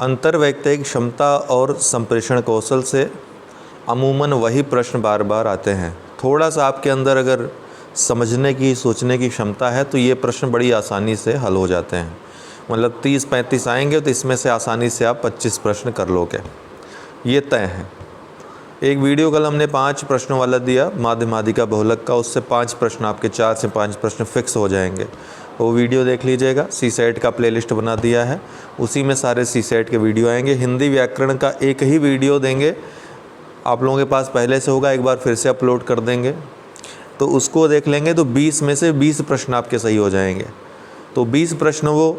अंतर्वैयक्तिक क्षमता और संप्रेषण कौशल से अमूमन वही प्रश्न बार बार आते हैं। थोड़ा सा आपके अंदर अगर समझने की, सोचने की क्षमता है तो ये प्रश्न बड़ी आसानी से हल हो जाते हैं। मतलब 30-35 आएंगे तो इसमें से आसानी से आप 25 प्रश्न कर लोगे, ये तय है। एक वीडियो कल हमने 5 प्रश्नों वाला दिया माध्यमादिका बहुलक का, उससे 5 प्रश्न आपके 4 से 5 प्रश्न फिक्स हो जाएंगे। वो वीडियो देख लीजिएगा, सीसेट का प्लेलिस्ट बना दिया है, उसी में सारे सीसेट के वीडियो आएंगे। हिंदी व्याकरण का एक ही वीडियो देंगे, आप लोगों के पास पहले से होगा, एक बार फिर से अपलोड कर देंगे, तो उसको देख लेंगे तो 20 में से 20 प्रश्न आपके सही हो जाएंगे। तो 20 प्रश्न वो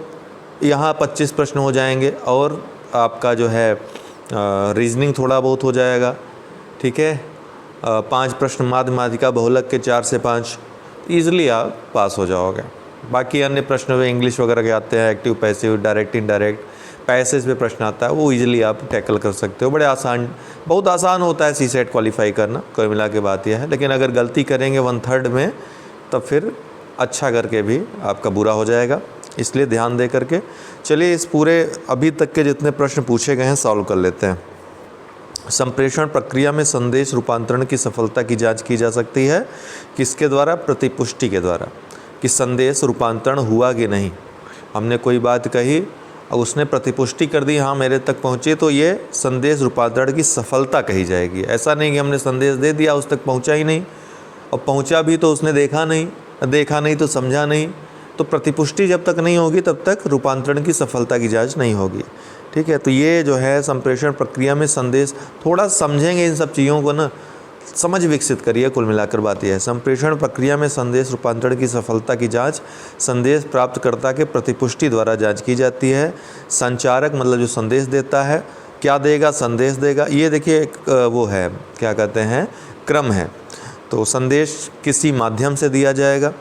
यहाँ 25 प्रश्न हो जाएंगे और आपका जो है रीजनिंग थोड़ा बहुत हो जाएगा, ठीक है। 5 प्रश्न माध्यमादिका बहुलक के 4 से 5 ईज़िली आप पास हो जाओगे। बाकी अन्य प्रश्न वे इंग्लिश वगैरह के आते हैं, active passive, direct indirect, passage पे प्रश्न आता है, वो ईज़िली आप टैकल कर सकते हो। बड़े आसान, बहुत आसान होता है सीसेट क्वालिफाई करना, कोई मिला के बात यह है। लेकिन अगर गलती करेंगे 1/3 में तब फिर अच्छा करके भी आपका बुरा हो जाएगा, इसलिए ध्यान दे करके चलिए इस पूरे अभी तक के जितने प्रश्न पूछे गए हैं सॉल्व कर लेते हैं। संप्रेषण प्रक्रिया में संदेश रूपांतरण की सफलता की जांच की जा सकती है किसके द्वारा? प्रतिपुष्टि के द्वारा, कि संदेश रूपांतरण हुआ कि नहीं। हमने कोई बात कही और उसने प्रतिपुष्टि कर दी, हाँ मेरे तक पहुँचे, तो ये संदेश रूपांतरण की सफलता कही जाएगी। ऐसा नहीं कि हमने संदेश दे दिया उस तक पहुँचा ही नहीं, और पहुँचा भी तो उसने देखा नहीं तो समझा नहीं। तो प्रतिपुष्टि जब तक नहीं होगी तब तक रूपांतरण की सफलता की जांच नहीं होगी, ठीक है। तो ये जो है संप्रेषण प्रक्रिया में संदेश, थोड़ा समझेंगे इन सब चीज़ों को ना, समझ विकसित करिए। कुल मिलाकर बात यह है, संप्रेषण प्रक्रिया में संदेश रूपांतरण की सफलता की जांच संदेश प्राप्तकर्ता के प्रतिपुष्टि द्वारा जांच की जाती है। संचारक मतलब जो संदेश देता है क्या देगा? संदेश देगा। ये देखिए एक वो है, क्या कहते हैं, क्रम है। तो संदेश किसी माध्यम से दिया जाएगा,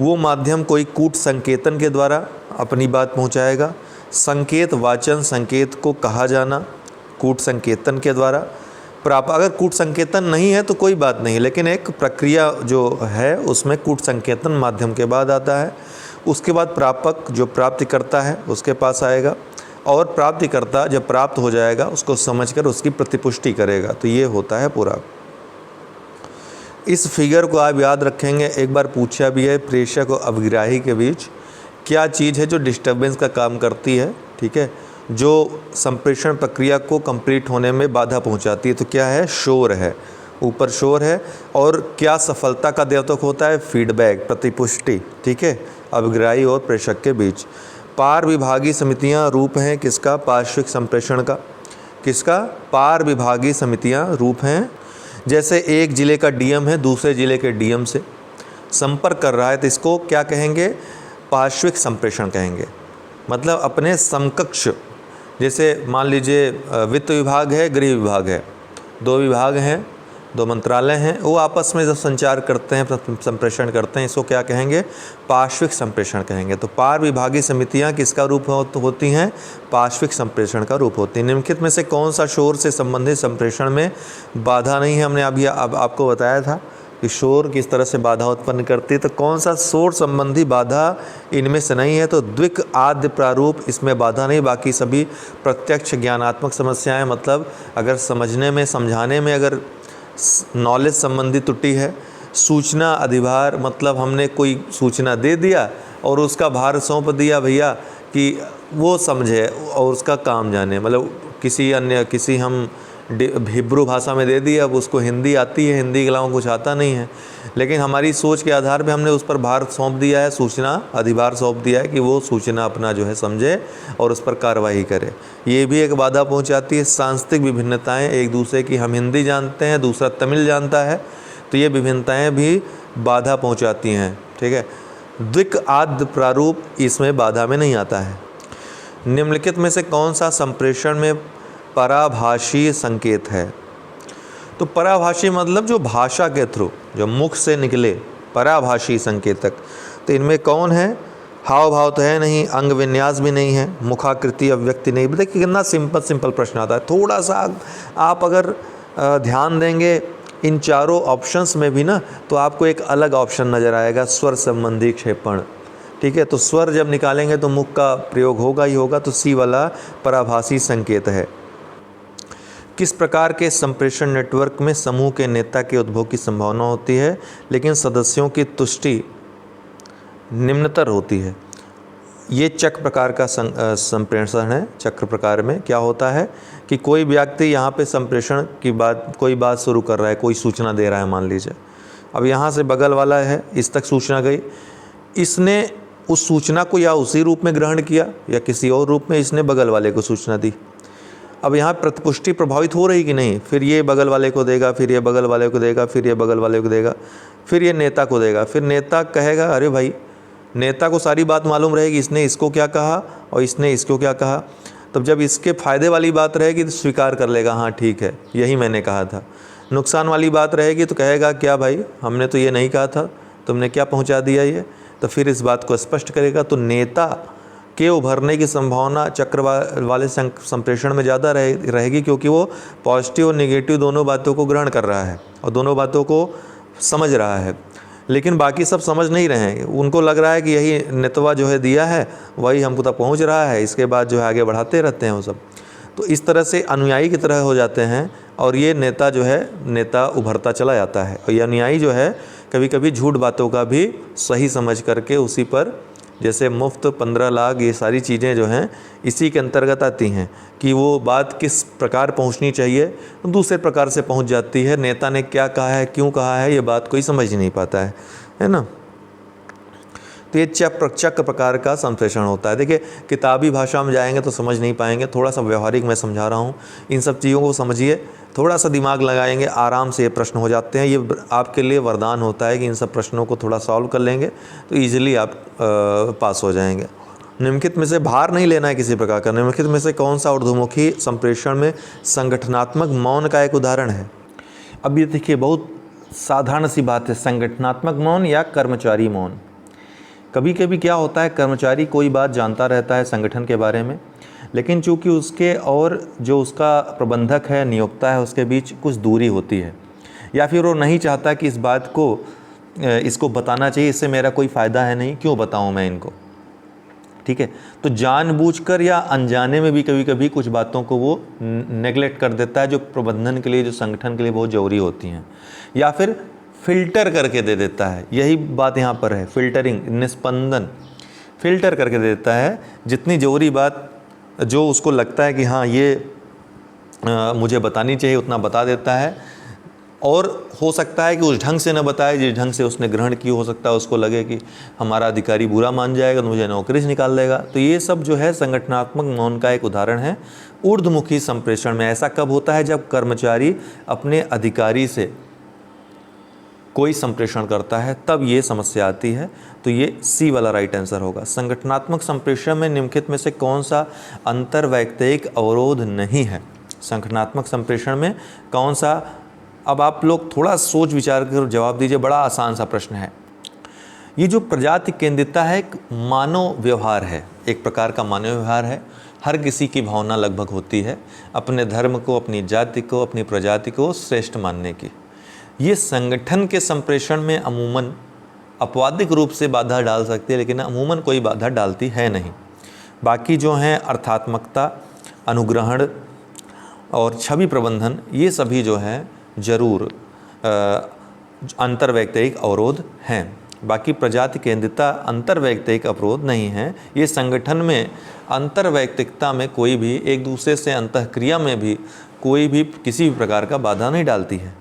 वो माध्यम कोई कूट संकेतन के द्वारा अपनी बात पहुंचाएगा। संकेत वाचन संकेत को कहा जाना, कूट संकेतन के द्वारा अगर कूट संकेतन नहीं है तो कोई बात नहीं, लेकिन एक प्रक्रिया जो है उसमें कूट संकेतन माध्यम के बाद आता है। उसके बाद प्रापक जो प्राप्ति करता है उसके पास आएगा, और प्राप्तिकर्ता जब प्राप्त हो जाएगा उसको समझकर उसकी प्रतिपुष्टि करेगा। तो ये होता है पूरा। इस फिगर को आप याद रखेंगे, एक बार पूछा भी है, प्रेषक और अभिग्राही के बीच क्या चीज़ है जो डिस्टर्बेंस का काम करती है, ठीक है, जो संप्रेषण प्रक्रिया को कंप्लीट होने में बाधा पहुंचाती है। तो क्या है? शोर है, ऊपर शोर है। और क्या सफलता का द्योतक होता है? फीडबैक, प्रतिपुष्टि, ठीक है, अभिग्राही और प्रेषक के बीच। पार विभागीय समितियां रूप हैं किसका? पार्श्विक संप्रेषण का। किसका? पार विभागीय समितियां रूप हैं। जैसे एक ज़िले का डीएम है दूसरे ज़िले के डीएम से संपर्क कर रहा है, तो इसको क्या कहेंगे? पार्श्विक संप्रेषण कहेंगे। मतलब अपने समकक्ष, जैसे मान लीजिए वित्त विभाग है, गृह विभाग है, 2 विभाग हैं, 2 मंत्रालय हैं, वो आपस में जब संचार करते हैं, संप्रेषण करते हैं, इसको क्या कहेंगे? पार्श्विक संप्रेषण कहेंगे। तो पार विभागीय समितियां किसका रूप होती हैं? पार्श्विक संप्रेषण का रूप होती है। निम्नलिखित में से कौन सा शोर से संबंधित संप्रेषण में बाधा नहीं है? हमने अभी आपको बताया था कि शोर किस तरह से बाधा उत्पन्न करती है। तो कौन सा शोर संबंधी बाधा इनमें से नहीं है? तो द्विक आद्य प्रारूप, इसमें बाधा नहीं। बाकी सभी प्रत्यक्ष ज्ञानात्मक समस्याएं, मतलब अगर समझने में, समझाने में अगर नॉलेज संबंधी त्रुटि है। सूचना अधिभार, मतलब हमने कोई सूचना दे दिया और उसका भार सौंप दिया भैया कि वो समझे और उसका काम जाने, मतलब किसी हम हिब्रू भाषा में दे दी, अब उसको हिंदी आती है, हिंदी के अलावा कुछ आता नहीं है, लेकिन हमारी सोच के आधार पे हमने उस पर भार सौंप दिया है, सूचना अधिभार सौंप दिया है कि वो सूचना अपना जो है समझे और उस पर कार्रवाई करे। ये भी एक बाधा पहुंचाती है। सांस्कृतिक विभिन्नताएं एक दूसरे की, हम हिंदी जानते हैं, दूसरा तमिल जानता है, तो ये विभिन्नताएँ भी बाधा पहुँचाती हैं, ठीक है। द्विक आद्य प्रारूप इसमें बाधा में नहीं आता है। निम्नलिखित में से कौन सा संप्रेषण में पराभाषी संकेत है? तो पराभाषी मतलब जो भाषा के थ्रू, जो मुख से निकले, पराभाषी संकेतक। तो इनमें कौन है? हाव भाव तो है नहीं, अंग विन्यास भी नहीं है, मुखाकृति अभिव्यक्ति नहीं। देखिए कितना सिंपल प्रश्न आता है। थोड़ा सा आप अगर ध्यान देंगे इन चारों ऑप्शंस में भी ना, तो आपको एक अलग ऑप्शन नज़र आएगा, स्वर संबंधी क्षेपण। ठीक है, तो स्वर जब निकालेंगे तो मुख का प्रयोग होगा ही होगा, तो सी वाला पराभासी संकेत है। किस प्रकार के संप्रेषण नेटवर्क में समूह के नेता के उद्भव की संभावना होती है लेकिन सदस्यों की तुष्टि निम्नतर होती है? ये चक्र प्रकार का संप्रेषण है। चक्र प्रकार में क्या होता है कि कोई व्यक्ति यहाँ पे संप्रेषण की बात, कोई बात शुरू कर रहा है, कोई सूचना दे रहा है मान लीजिए। अब यहाँ से बगल वाला है, इस तक सूचना गई, इसने उस सूचना को या उसी रूप में ग्रहण किया या किसी और रूप में इसने बगल वाले को सूचना दी। अब यहाँ प्रतिपुष्टि प्रभावित हो रही कि नहीं, फिर ये बगल वाले को देगा, फिर ये बगल वाले को देगा, फिर ये बगल वाले को देगा, फिर ये नेता को देगा। फिर नेता कहेगा अरे भाई, नेता को सारी बात मालूम रहेगी, इसने इसको क्या कहा और इसने इसको क्या कहा। तब जब इसके फ़ायदे वाली बात रहेगी तो स्वीकार कर लेगा, हाँ ठीक है यही मैंने कहा था। नुकसान वाली बात रहेगी तो कहेगा क्या भाई, हमने तो ये नहीं कहा था, तुमने क्या पहुंचा दिया ये। तो फिर इस बात को स्पष्ट करेगा। तो नेता के उभरने की संभावना चक्र वाले संप्रेषण में ज़्यादा रहेगी, क्योंकि वो पॉजिटिव और नेगेटिव दोनों बातों को ग्रहण कर रहा है और दोनों बातों को समझ रहा है। लेकिन बाकी सब समझ नहीं रहे हैं, उनको लग रहा है कि यही नेतवा जो है दिया है वही हमको तक पहुंच रहा है, इसके बाद जो है आगे बढ़ाते रहते हैं वो सब। तो इस तरह से अनुयायी की तरह हो जाते हैं और ये नेता जो है नेता उभरता चला जाता है। और ये अनुयायी जो है कभी कभी झूठ बातों का भी सही समझ करके उसी पर, जैसे मुफ्त 15 लाख, ये सारी चीज़ें जो हैं इसी के अंतर्गत आती हैं कि वो बात किस प्रकार पहुंचनी चाहिए दूसरे प्रकार से पहुंच जाती है। नेता ने क्या कहा है, क्यों कहा है, ये बात कोई समझ ही नहीं पाता है ना। तो ये चक्र प्रकार का संप्रेषण होता है। देखिए किताबी भाषा में जाएंगे तो समझ नहीं पाएंगे, थोड़ा सा व्यवहारिक मैं समझा रहा हूँ, इन सब चीज़ों को समझिए, थोड़ा सा दिमाग लगाएंगे आराम से ये प्रश्न हो जाते हैं। ये आपके लिए वरदान होता है कि इन सब प्रश्नों को थोड़ा सॉल्व कर लेंगे तो ईजिली आप पास हो जाएंगे। निम्नलिखित में से भार नहीं लेना है किसी प्रकार का। निम्नलिखित में से कौन सा ऊर्ध्वमुखी संप्रेषण में संगठनात्मक मौन का एक उदाहरण है? अब ये देखिए बहुत साधारण सी बात है, संगठनात्मक मौन या कर्मचारी मौन। कभी कभी क्या होता है, कर्मचारी कोई बात जानता रहता है संगठन के बारे में, लेकिन चूंकि उसके और जो उसका प्रबंधक है, नियोक्ता है, उसके बीच कुछ दूरी होती है, या फिर वो नहीं चाहता कि इस बात को इसको बताना चाहिए, इससे मेरा कोई फ़ायदा है नहीं, क्यों बताऊं मैं इनको। ठीक है, तो जानबूझकर या अनजाने में भी कभी कभी कुछ बातों को वो नेगलेक्ट कर देता है जो प्रबंधन के लिए, जो संगठन के लिए बहुत ज़रूरी होती हैं, या फिर फ़िल्टर करके दे देता है। यही बात यहाँ पर है, फ़िल्टरिंग, निस्पंदन, फ़िल्टर करके दे देता है। जितनी ज़रूरी बात जो उसको लगता है कि हाँ ये मुझे बतानी चाहिए उतना बता देता है, और हो सकता है कि उस ढंग से न बताए जिस ढंग से उसने ग्रहण की। हो सकता है उसको लगे कि हमारा अधिकारी बुरा मान जाएगा तो मुझे नौकरी से निकाल देगा। तो ये सब जो है संगठनात्मक मौन का एक उदाहरण है। ऊर्ध्वमुखी संप्रेषण में ऐसा कब होता है, जब कर्मचारी अपने अधिकारी से कोई संप्रेषण करता है, तब ये समस्या आती है। तो ये सी वाला राइट आंसर होगा। संगठनात्मक संप्रेषण में निम्नलिखित में से कौन सा अंतर्वैयक्तिक अवरोध नहीं है? संगठनात्मक संप्रेषण में कौन सा, अब आप लोग थोड़ा सोच विचार कर जवाब दीजिए, बड़ा आसान सा प्रश्न है। ये जो प्रजाति केंद्रितता है एक मानव व्यवहार है, एक प्रकार का मानव व्यवहार है। हर किसी की भावना लगभग होती है अपने धर्म को, अपनी जाति को, अपनी प्रजाति को श्रेष्ठ मानने की। ये संगठन के संप्रेषण में अमूमन अपवादिक रूप से बाधा डाल सकती है, लेकिन अमूमन कोई बाधा डालती है नहीं। बाकी जो हैं अर्थात्मकता, अनुग्रहण और छवि प्रबंधन, ये सभी जो हैं ज़रूर अंतर्वैयक्तिक अवरोध हैं। बाकी प्रजाति केंद्रितता अंतर्वैयक्तिक अवरोध नहीं है। ये संगठन में अंतर्वैयक्तिकता में कोई भी, एक दूसरे से अंतःक्रिया में भी कोई भी किसी भी प्रकार का बाधा नहीं डालती है।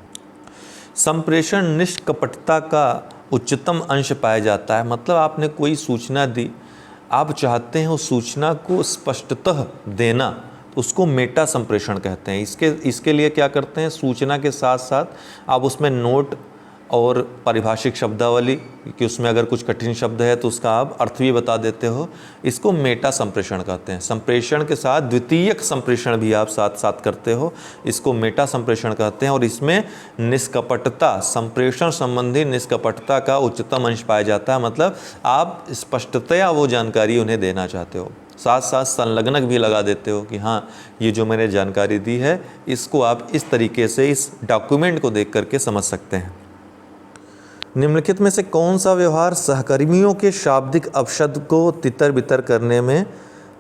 संप्रेषण निष्कपटता का उच्चतम अंश पाया जाता है। मतलब आपने कोई सूचना दी, आप चाहते हैं उस सूचना को स्पष्टतः देना, तो उसको मेटा संप्रेषण कहते हैं। इसके लिए क्या करते हैं, सूचना के साथ साथ आप उसमें नोट और पारिभाषिक शब्दावली, कि उसमें अगर कुछ कठिन शब्द है तो उसका आप अर्थ भी बता देते हो। इसको मेटा संप्रेषण कहते हैं। संप्रेषण के साथ द्वितीयक संप्रेषण भी आप साथ साथ करते हो, इसको मेटा संप्रेषण कहते हैं। और इसमें निष्कपटता, संप्रेषण संबंधी निष्कपटता का उच्चतम अंश पाया जाता है। मतलब आप स्पष्टतया वो जानकारी उन्हें देना चाहते हो, साथ साथ संलग्नक भी लगा देते हो कि हाँ ये जो मैंने जानकारी दी है इसको आप इस तरीके से इस डॉक्यूमेंट को देख करके समझ सकते हैं। निम्नलिखित में से कौन सा व्यवहार सहकर्मियों के शाब्दिक अपशब्द को तितर बितर करने में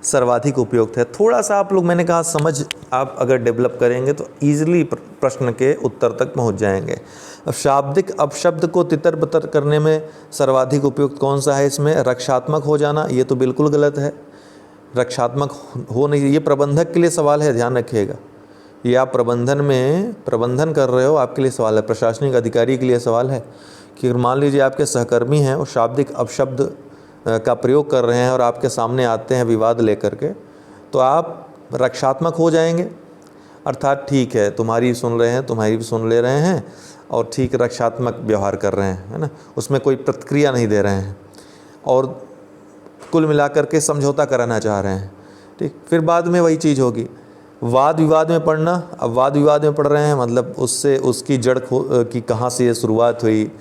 सर्वाधिक उपयुक्त है? थोड़ा सा आप लोग, मैंने कहा, समझ आप अगर डेवलप करेंगे तो ईजिली प्रश्न के उत्तर तक पहुंच जाएंगे। अब शाब्दिक अपशब्द को तितर बितर करने में सर्वाधिक उपयुक्त कौन सा है? इसमें रक्षात्मक हो जाना, ये तो बिल्कुल गलत है। रक्षात्मक हो नहीं, ये प्रबंधक के लिए सवाल है, ध्यान रखिएगा। ये आप प्रबंधन कर रहे हो, आपके लिए सवाल है, प्रशासनिक अधिकारी के लिए सवाल है कि मान लीजिए आपके सहकर्मी हैं और शाब्दिक अपशब्द का प्रयोग कर रहे हैं और आपके सामने आते हैं विवाद लेकर के, तो आप रक्षात्मक हो जाएंगे, अर्थात ठीक है, तुम्हारी सुन रहे हैं, तुम्हारी भी सुन ले रहे हैं और ठीक रक्षात्मक व्यवहार कर रहे हैं, है ना, उसमें कोई प्रतिक्रिया नहीं दे रहे हैं और कुल मिलाकर के समझौता कराना चाह रहे हैं। ठीक, फिर बाद में वही चीज़ होगी, वाद विवाद में पढ़ना। अब वाद विवाद में पढ़ रहे हैं, मतलब उससे उसकी जड़ कि कहाँ से ये शुरुआत हुई,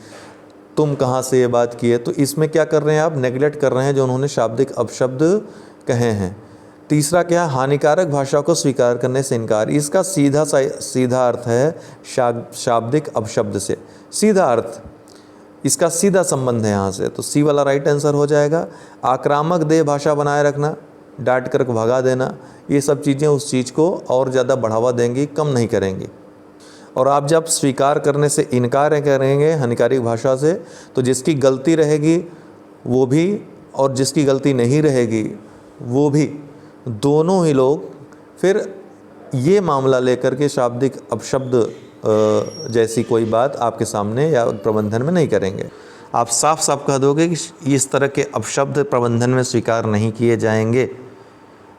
तुम कहाँ से ये बात किए, तो इसमें क्या कर रहे हैं आप? नेगलेक्ट कर रहे हैं जो उन्होंने शाब्दिक अपशब्द कहे हैं। तीसरा क्या है? हानिकारक भाषा को स्वीकार करने से इनकार। इसका सीधा अर्थ है शाब्दिक अपशब्द से, सीधा अर्थ, इसका सीधा संबंध है यहाँ से, तो सी वाला राइट आंसर हो जाएगा। आक्रामक देह भाषा बनाए रखना, डांट कर भगा देना, ये सब चीज़ें उस चीज़ को और ज़्यादा बढ़ावा देंगी, कम नहीं करेंगी। और आप जब स्वीकार करने से इनकार करेंगे हानिकारक भाषा से, तो जिसकी गलती रहेगी वो भी और जिसकी गलती नहीं रहेगी वो भी, दोनों ही लोग फिर ये मामला लेकर के शाब्दिक अपशब्द जैसी कोई बात आपके सामने या प्रबंधन में नहीं करेंगे। आप साफ साफ कह दोगे कि इस तरह के अपशब्द प्रबंधन में स्वीकार नहीं किए जाएंगे,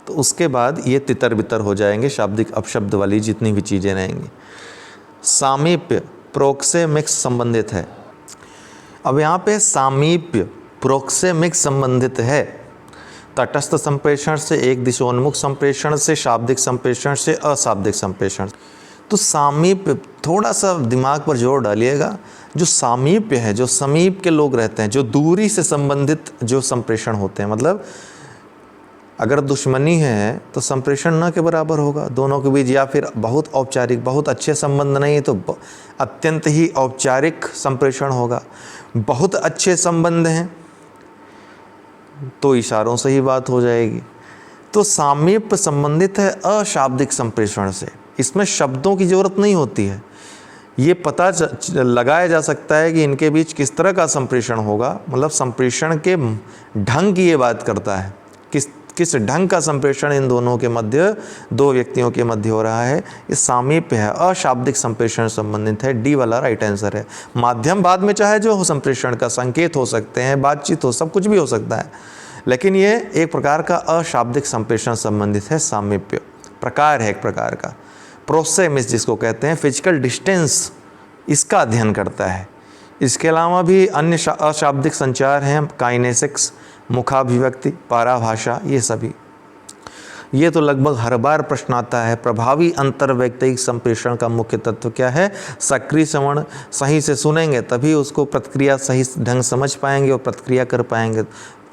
तो उसके बाद ये तितर बितर हो जाएंगे, शाब्दिक अपशब्द वाली जितनी भी चीज़ें रहेंगी। सामीप्य प्रोक्सेमिक्स संबंधित है। अब यहाँ पे सामीप्य प्रोक्सेमिक्स संबंधित है तटस्थ संप्रेषण से, एक दिशोन्मुख संप्रेषण से, शाब्दिक संप्रेषण से, अशाब्दिक संप्रेषण। तो सामीप्य, थोड़ा सा दिमाग पर जोर डालिएगा, जो सामीप्य है, जो समीप के लोग रहते हैं, जो दूरी से संबंधित जो संप्रेषण होते हैं, मतलब अगर दुश्मनी है तो संप्रेषण न के बराबर होगा दोनों के बीच, या फिर बहुत औपचारिक, बहुत अच्छे संबंध नहीं है तो अत्यंत ही औपचारिक संप्रेषण होगा। बहुत अच्छे संबंध हैं तो इशारों से ही बात हो जाएगी। तो सामीप्य संबंधित है अशाब्दिक संप्रेषण से, इसमें शब्दों की ज़रूरत नहीं होती है, ये पता लगाया जा सकता है कि इनके बीच किस तरह का संप्रेषण होगा, मतलब संप्रेषण के ढंग की ये बात करता है, किस ढंग का संप्रेषण इन दोनों के मध्य, दो व्यक्तियों के मध्य हो रहा है, ये सामीप्य है, अशाब्दिक संप्रेषण संबंधित है। डी वाला राइट आंसर है। माध्यम बाद में चाहे जो हो, संप्रेषण का संकेत हो सकते हैं, बातचीत हो, सब कुछ भी हो सकता है, लेकिन ये एक प्रकार का अशाब्दिक संप्रेषण संबंधित है, सामीप्य प्रकार है एक प्रकार का। प्रोक्सेमिक्स जिसको कहते हैं, फिजिकल डिस्टेंस, इसका अध्ययन करता है। इसके अलावा भी अन्य अशाब्दिक संचार हैं, काइनेसिक्स, मुखाभिव्यक्ति, पाराभाषा, ये सभी। ये तो लगभग हर बार प्रश्न आता है। प्रभावी अंतर्वैयक्तिक संप्रेषण का मुख्य तत्व क्या है? सक्रिय श्रवण, सही से सुनेंगे तभी उसको प्रतिक्रिया सही ढंग समझ पाएंगे और प्रतिक्रिया कर पाएंगे,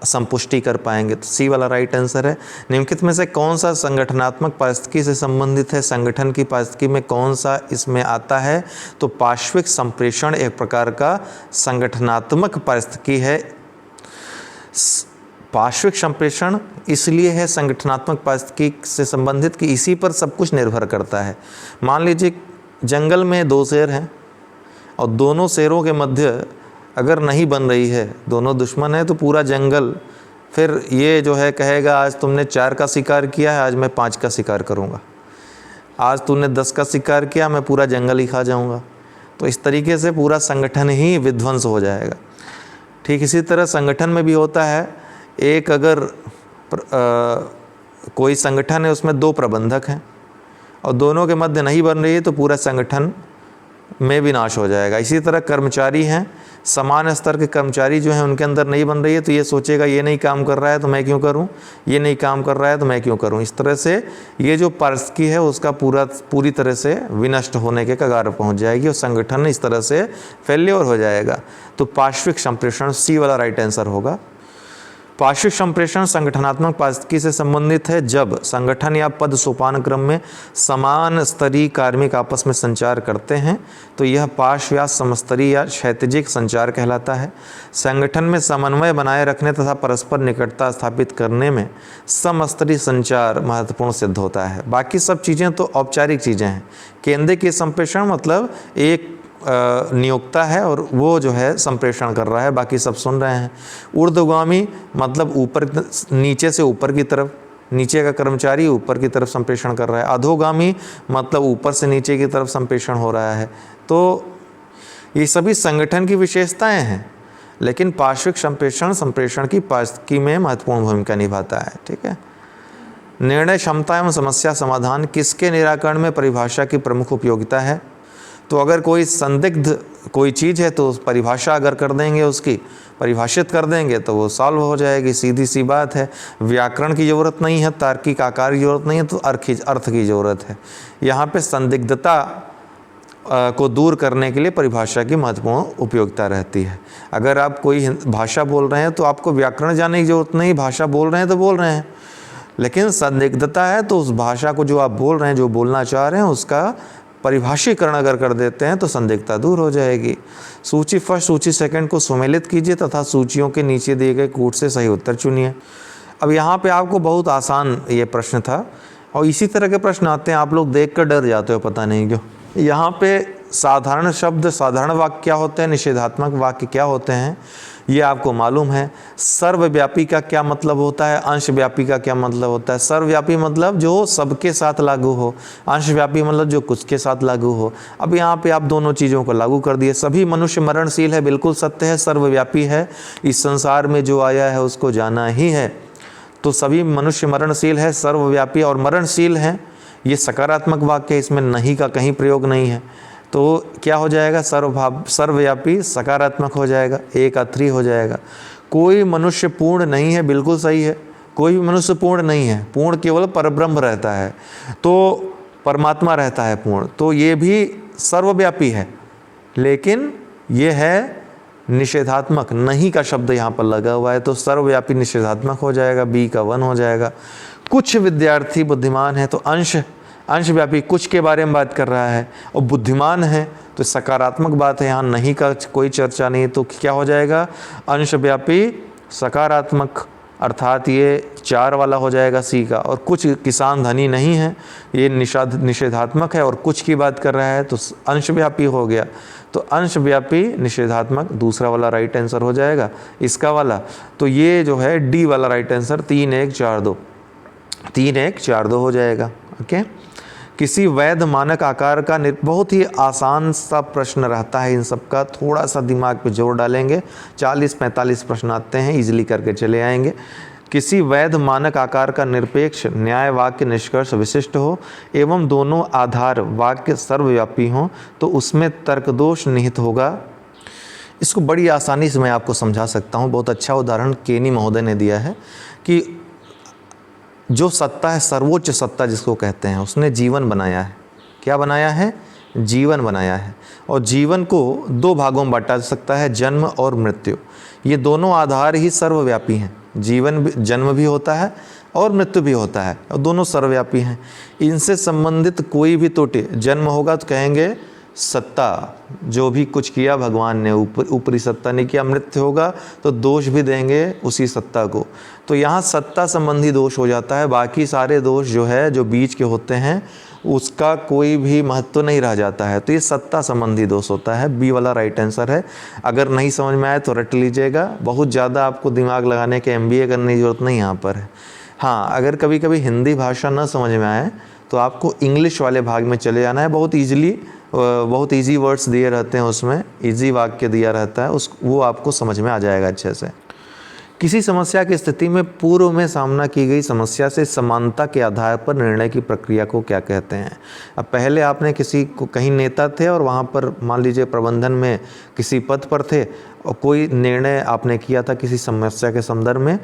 संपुष्टि कर पाएंगे। तो सी वाला राइट आंसर है। निम्नलिखित में से कौन सा संगठनात्मक पारिस्थितिकी से संबंधित है? संगठन की पारिस्थितिकी में कौन सा इसमें आता है? तो पार्श्विक संप्रेषण एक प्रकार का संगठनात्मक पारिस्थितिकी है। पार्श्विक संप्रेषण इसलिए है संगठनात्मक पारिस्थितिकी से संबंधित कि इसी पर सब कुछ निर्भर करता है। मान लीजिए जंगल में दो शेर हैं और दोनों शेरों के मध्य अगर नहीं बन रही है, दोनों दुश्मन है, तो पूरा जंगल फिर ये जो है कहेगा आज तुमने 4 का शिकार किया है, आज मैं 5 का शिकार करूँगा, आज तूने 10 का शिकार किया, मैं पूरा जंगल ही खा जाऊँगा। तो इस तरीके से पूरा संगठन ही विध्वंस हो जाएगा। ठीक इसी तरह संगठन में भी होता है, एक अगर कोई संगठन है उसमें 2 प्रबंधक हैं और दोनों के मध्य नहीं बन रही है तो पूरा संगठन में विनाश हो जाएगा। इसी तरह कर्मचारी हैं, समान स्तर के कर्मचारी जो हैं उनके अंदर नहीं बन रही है तो ये सोचेगा ये नहीं काम कर रहा है तो मैं क्यों करूं, ये नहीं काम कर रहा है तो मैं क्यों करूं। इस तरह से ये जो पारिस्थितिकी है उसका पूरी तरह से विनष्ट होने के कगार पर पहुंच जाएगी और संगठन इस तरह से फेल्योर हो जाएगा। तो पार्श्विक संप्रेषण सी वाला राइट आंसर होगा। पार्श्विक संप्रेषण संगठनात्मक पारिस्थितिकी से संबंधित है। जब संगठन या पद सोपान क्रम में समान स्तरीय कार्मिक आपस में संचार करते हैं तो यह पार्श्व या समस्तरीय या क्षैतिजिक संचार कहलाता है। संगठन में समन्वय बनाए रखने तथा परस्पर निकटता स्थापित करने में समस्तरीय संचार महत्वपूर्ण सिद्ध होता है। बाकी सब चीज़ें तो औपचारिक चीज़ें हैं। केंद्रीय संप्रेषण मतलब एक नियोक्ता है और वो जो है संप्रेषण कर रहा है, बाकी सब सुन रहे हैं। ऊर्ध्वगामी मतलब ऊपर, नीचे से ऊपर की तरफ, नीचे का कर्मचारी ऊपर की तरफ संप्रेषण कर रहा है। अधोगामी मतलब ऊपर से नीचे की तरफ संप्रेषण हो रहा है। तो ये सभी संगठन की विशेषताएं हैं, लेकिन पार्श्विक संप्रेषण की पारिस्थितिकी में महत्वपूर्ण भूमिका निभाता है। ठीक है। निर्णय क्षमता एवं समस्या समाधान किसके निराकरण में परिभाषा की प्रमुख उपयोगिता है? तो अगर कोई संदिग्ध कोई चीज़ है तो परिभाषा अगर कर देंगे, उसकी परिभाषित कर देंगे तो वो सॉल्व हो जाएगी, सीधी सी बात है। व्याकरण की ज़रूरत नहीं है, तार्किक आकार की ज़रूरत नहीं है, तो अर्थ की ज़रूरत है। यहाँ पे संदिग्धता को दूर करने के लिए परिभाषा की महत्वपूर्ण उपयोगिता रहती है। अगर आप कोई भाषा बोल रहे हैं तो आपको व्याकरण जानने की ज़रूरत नहीं, भाषा बोल रहे हैं तो बोल रहे हैं। लेकिन संदिग्धता है तो उस भाषा को जो आप बोल रहे हैं, जो बोलना चाह रहे हैं, उसका परिभाषीकरण अगर कर देते हैं तो संदिग्धता दूर हो जाएगी। सूची फर्स्ट सूची सेकंड को सुमेलित कीजिए तथा सूचियों के नीचे दिए गए कूट से सही उत्तर चुनिए। अब यहाँ पे आपको बहुत आसान ये प्रश्न था और इसी तरह के प्रश्न आते हैं, आप लोग देख कर डर जाते हो, पता नहीं क्यों। यहाँ पे साधारण शब्द, साधारण वाक्य क्या होते हैं, निषेधात्मक वाक्य क्या होते हैं, ये आपको मालूम है। सर्वव्यापी का क्या मतलब होता है, अंशव्यापी का क्या मतलब होता है। सर्वव्यापी मतलब जो सबके साथ लागू हो, अंशव्यापी मतलब जो कुछ के साथ लागू हो। अब यहाँ पे आप दोनों चीज़ों को लागू कर दिए। सभी मनुष्य मरणशील है, बिल्कुल सत्य है। सर्वव्यापी है, इस संसार में जो आया है उसको जाना ही है। तो सभी मनुष्य मरणशील है, सर्वव्यापी और मरणशील है, ये सकारात्मक वाक्य है, इसमें नहीं का कहीं प्रयोग नहीं है। तो क्या हो जाएगा, सर्वव्यापी सकारात्मक हो जाएगा, 1 हो जाएगा। कोई मनुष्य पूर्ण नहीं है, बिल्कुल सही है, कोई भी मनुष्य पूर्ण नहीं है। पूर्ण केवल परब्रह्म रहता है, तो परमात्मा रहता है पूर्ण, तो ये भी सर्वव्यापी है। लेकिन ये है निषेधात्मक, नहीं का शब्द यहाँ पर लगा हुआ है, तो सर्वव्यापी निषेधात्मक हो जाएगा, B का 1 हो जाएगा। कुछ विद्यार्थी बुद्धिमान है, तो अंशव्यापी कुछ के बारे में बात कर रहा है और बुद्धिमान है, तो सकारात्मक बात है, यहाँ नहीं का कोई चर्चा नहीं, तो क्या हो जाएगा, अंशव्यापी सकारात्मक, अर्थात ये 4 वाला हो जाएगा C का। और कुछ किसान धनी नहीं है, ये निषेधात्मक है और कुछ की बात कर रहा है, तो अंशव्यापी हो गया। तो अंशव्यापी निषेधात्मक दूसरा वाला राइट आंसर हो जाएगा इसका वाला। तो ये जो है D वाला राइट आंसर 3 1 4 2 3 1 4 2 हो जाएगा। ओके। किसी वैध मानक आकार का बहुत ही आसान सा प्रश्न रहता है, इन सब का थोड़ा सा दिमाग पे जोर डालेंगे, 40-45 प्रश्न आते हैं, इजीली करके चले आएंगे। किसी वैध मानक आकार का निरपेक्ष न्याय वाक्य निष्कर्ष विशिष्ट हो एवं दोनों आधार वाक्य सर्वव्यापी हों तो उसमें तर्कदोष निहित होगा। इसको बड़ी आसानी से मैं आपको समझा सकता हूँ। बहुत अच्छा उदाहरण केनी महोदय ने दिया है कि जो सत्ता है, सर्वोच्च सत्ता जिसको कहते हैं, उसने जीवन बनाया है। क्या बनाया है, जीवन बनाया है। और जीवन को 2 भागों में बांटा जा सकता है, जन्म और मृत्यु। ये दोनों आधार ही सर्वव्यापी हैं। जन्म भी होता है और मृत्यु भी होता है, और दोनों सर्वव्यापी हैं। इनसे संबंधित कोई भी त्रुटि, जन्म होगा तो कहेंगे सत्ता, जो भी कुछ किया भगवान ने, ऊपरी सत्ता ने किया। मृत्यु होगा तो दोष भी देंगे उसी सत्ता को। तो यहाँ सत्ता संबंधी दोष हो जाता है, बाकी सारे दोष जो है, जो बीच के होते हैं, उसका कोई भी महत्व नहीं रह जाता है। तो ये सत्ता संबंधी दोष होता है, B वाला राइट आंसर है। अगर नहीं समझ में आए तो रट लीजिएगा, बहुत ज़्यादा आपको दिमाग लगाने के MBA करने की ज़रूरत नहीं यहाँ पर है। हाँ, अगर कभी कभी हिंदी भाषा न समझ में आए तो आपको इंग्लिश वाले भाग में चले जाना है। बहुत ईजी वर्ड्स दिए रहते हैं उसमें, ईजी वाक्य दिया रहता है, वो आपको समझ में आ जाएगा अच्छे से। किसी समस्या की स्थिति में पूर्व में सामना की गई समस्या से समानता के आधार पर निर्णय की प्रक्रिया को क्या कहते हैं। अब पहले आपने कहीं नेता थे और वहाँ पर मान लीजिए प्रबंधन में किसी पद पर थे और कोई निर्णय आपने किया था किसी समस्या के संदर्भ में,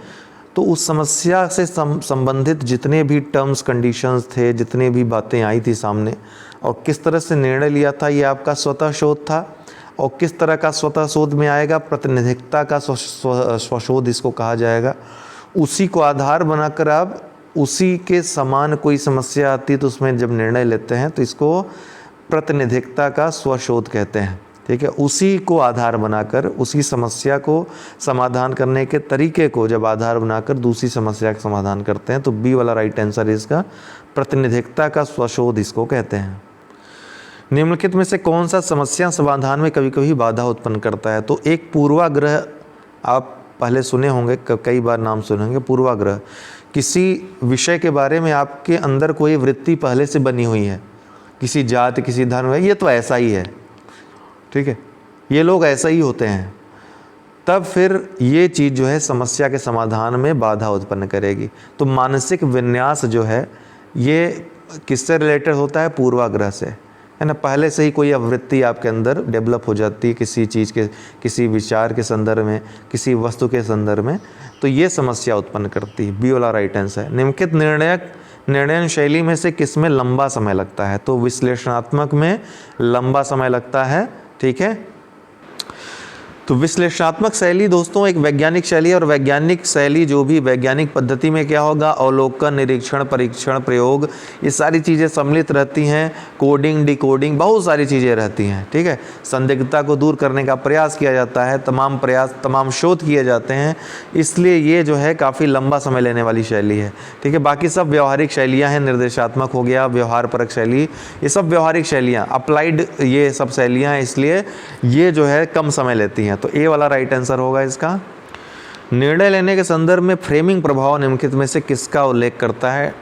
तो उस समस्या से संबंधित जितने भी टर्म्स कंडीशंस थे, जितने भी बातें आई थी सामने, और किस तरह से निर्णय लिया था, ये आपका स्वतः शोध था। और किस तरह का स्वतः शोध में आएगा, प्रतिनिधिकता का स्वशोध इसको कहा जाएगा। उसी को आधार बनाकर आप उसी के समान कोई समस्या आती है तो उसमें जब निर्णय लेते हैं तो इसको प्रतिनिधिकता का स्वशोध कहते हैं। ठीक है, उसी को आधार बनाकर उसी समस्या को समाधान करने के तरीके को जब आधार बनाकर दूसरी समस्या का समाधान करते हैं तो बी वाला राइट आंसर इसका प्रतिनिधिकता का स्वशोध इसको कहते हैं। निम्नलिखित में से कौन सा समस्या समाधान में कभी कभी बाधा उत्पन्न करता है? तो एक पूर्वाग्रह, आप पहले सुने होंगे, कई बार नाम सुने होंगे पूर्वाग्रह। किसी विषय के बारे में आपके अंदर कोई वृत्ति पहले से बनी हुई है, किसी जाति किसी धर्म है, ये तो ऐसा ही है, ठीक है, ये लोग ऐसा ही होते हैं, तब फिर ये चीज़ जो है समस्या के समाधान में बाधा उत्पन्न करेगी। तो मानसिक विन्यास जो है ये किससे रिलेटेड होता है? पूर्वाग्रह से, है ना। पहले से ही कोई आवृत्ति आपके अंदर डेवलप हो जाती है किसी चीज़ के, किसी विचार के संदर्भ में, किसी वस्तु के संदर्भ में, तो ये समस्या उत्पन्न करती है। बी वाला राइट आंसर है। निम्नलिखित निर्णय शैली में से किस में लंबा समय लगता है? तो विश्लेषणात्मक में लंबा समय लगता है। ठीक है, तो विश्लेषणात्मक शैली दोस्तों एक वैज्ञानिक शैली है, और वैज्ञानिक शैली जो भी वैज्ञानिक पद्धति में क्या होगा? अवलोकन, निरीक्षण, परीक्षण, प्रयोग, ये सारी चीज़ें सम्मिलित रहती हैं। कोडिंग, डिकोडिंग, बहुत सारी चीज़ें रहती हैं। ठीक है, संदिग्धता को दूर करने का प्रयास किया जाता है, तमाम शोध किए जाते हैं, इसलिए ये जो है काफ़ी लंबा समय लेने वाली शैली है। ठीक है, बाकी सब व्यवहारिक शैलियाँ हैं, निर्देशात्मक हो गया, व्यवहार परक शैली, ये सब व्यवहारिक शैलियाँ, अप्लाइड ये सब शैलियाँ हैं, इसलिए ये जो है कम समय लेती हैं। तो ए वाला राइट आंसर होगा इसका। निर्णय लेने के संदर्भ में फ्रेमिंग प्रभाव निम्नलिखित में से किसका उल्लेख करता है?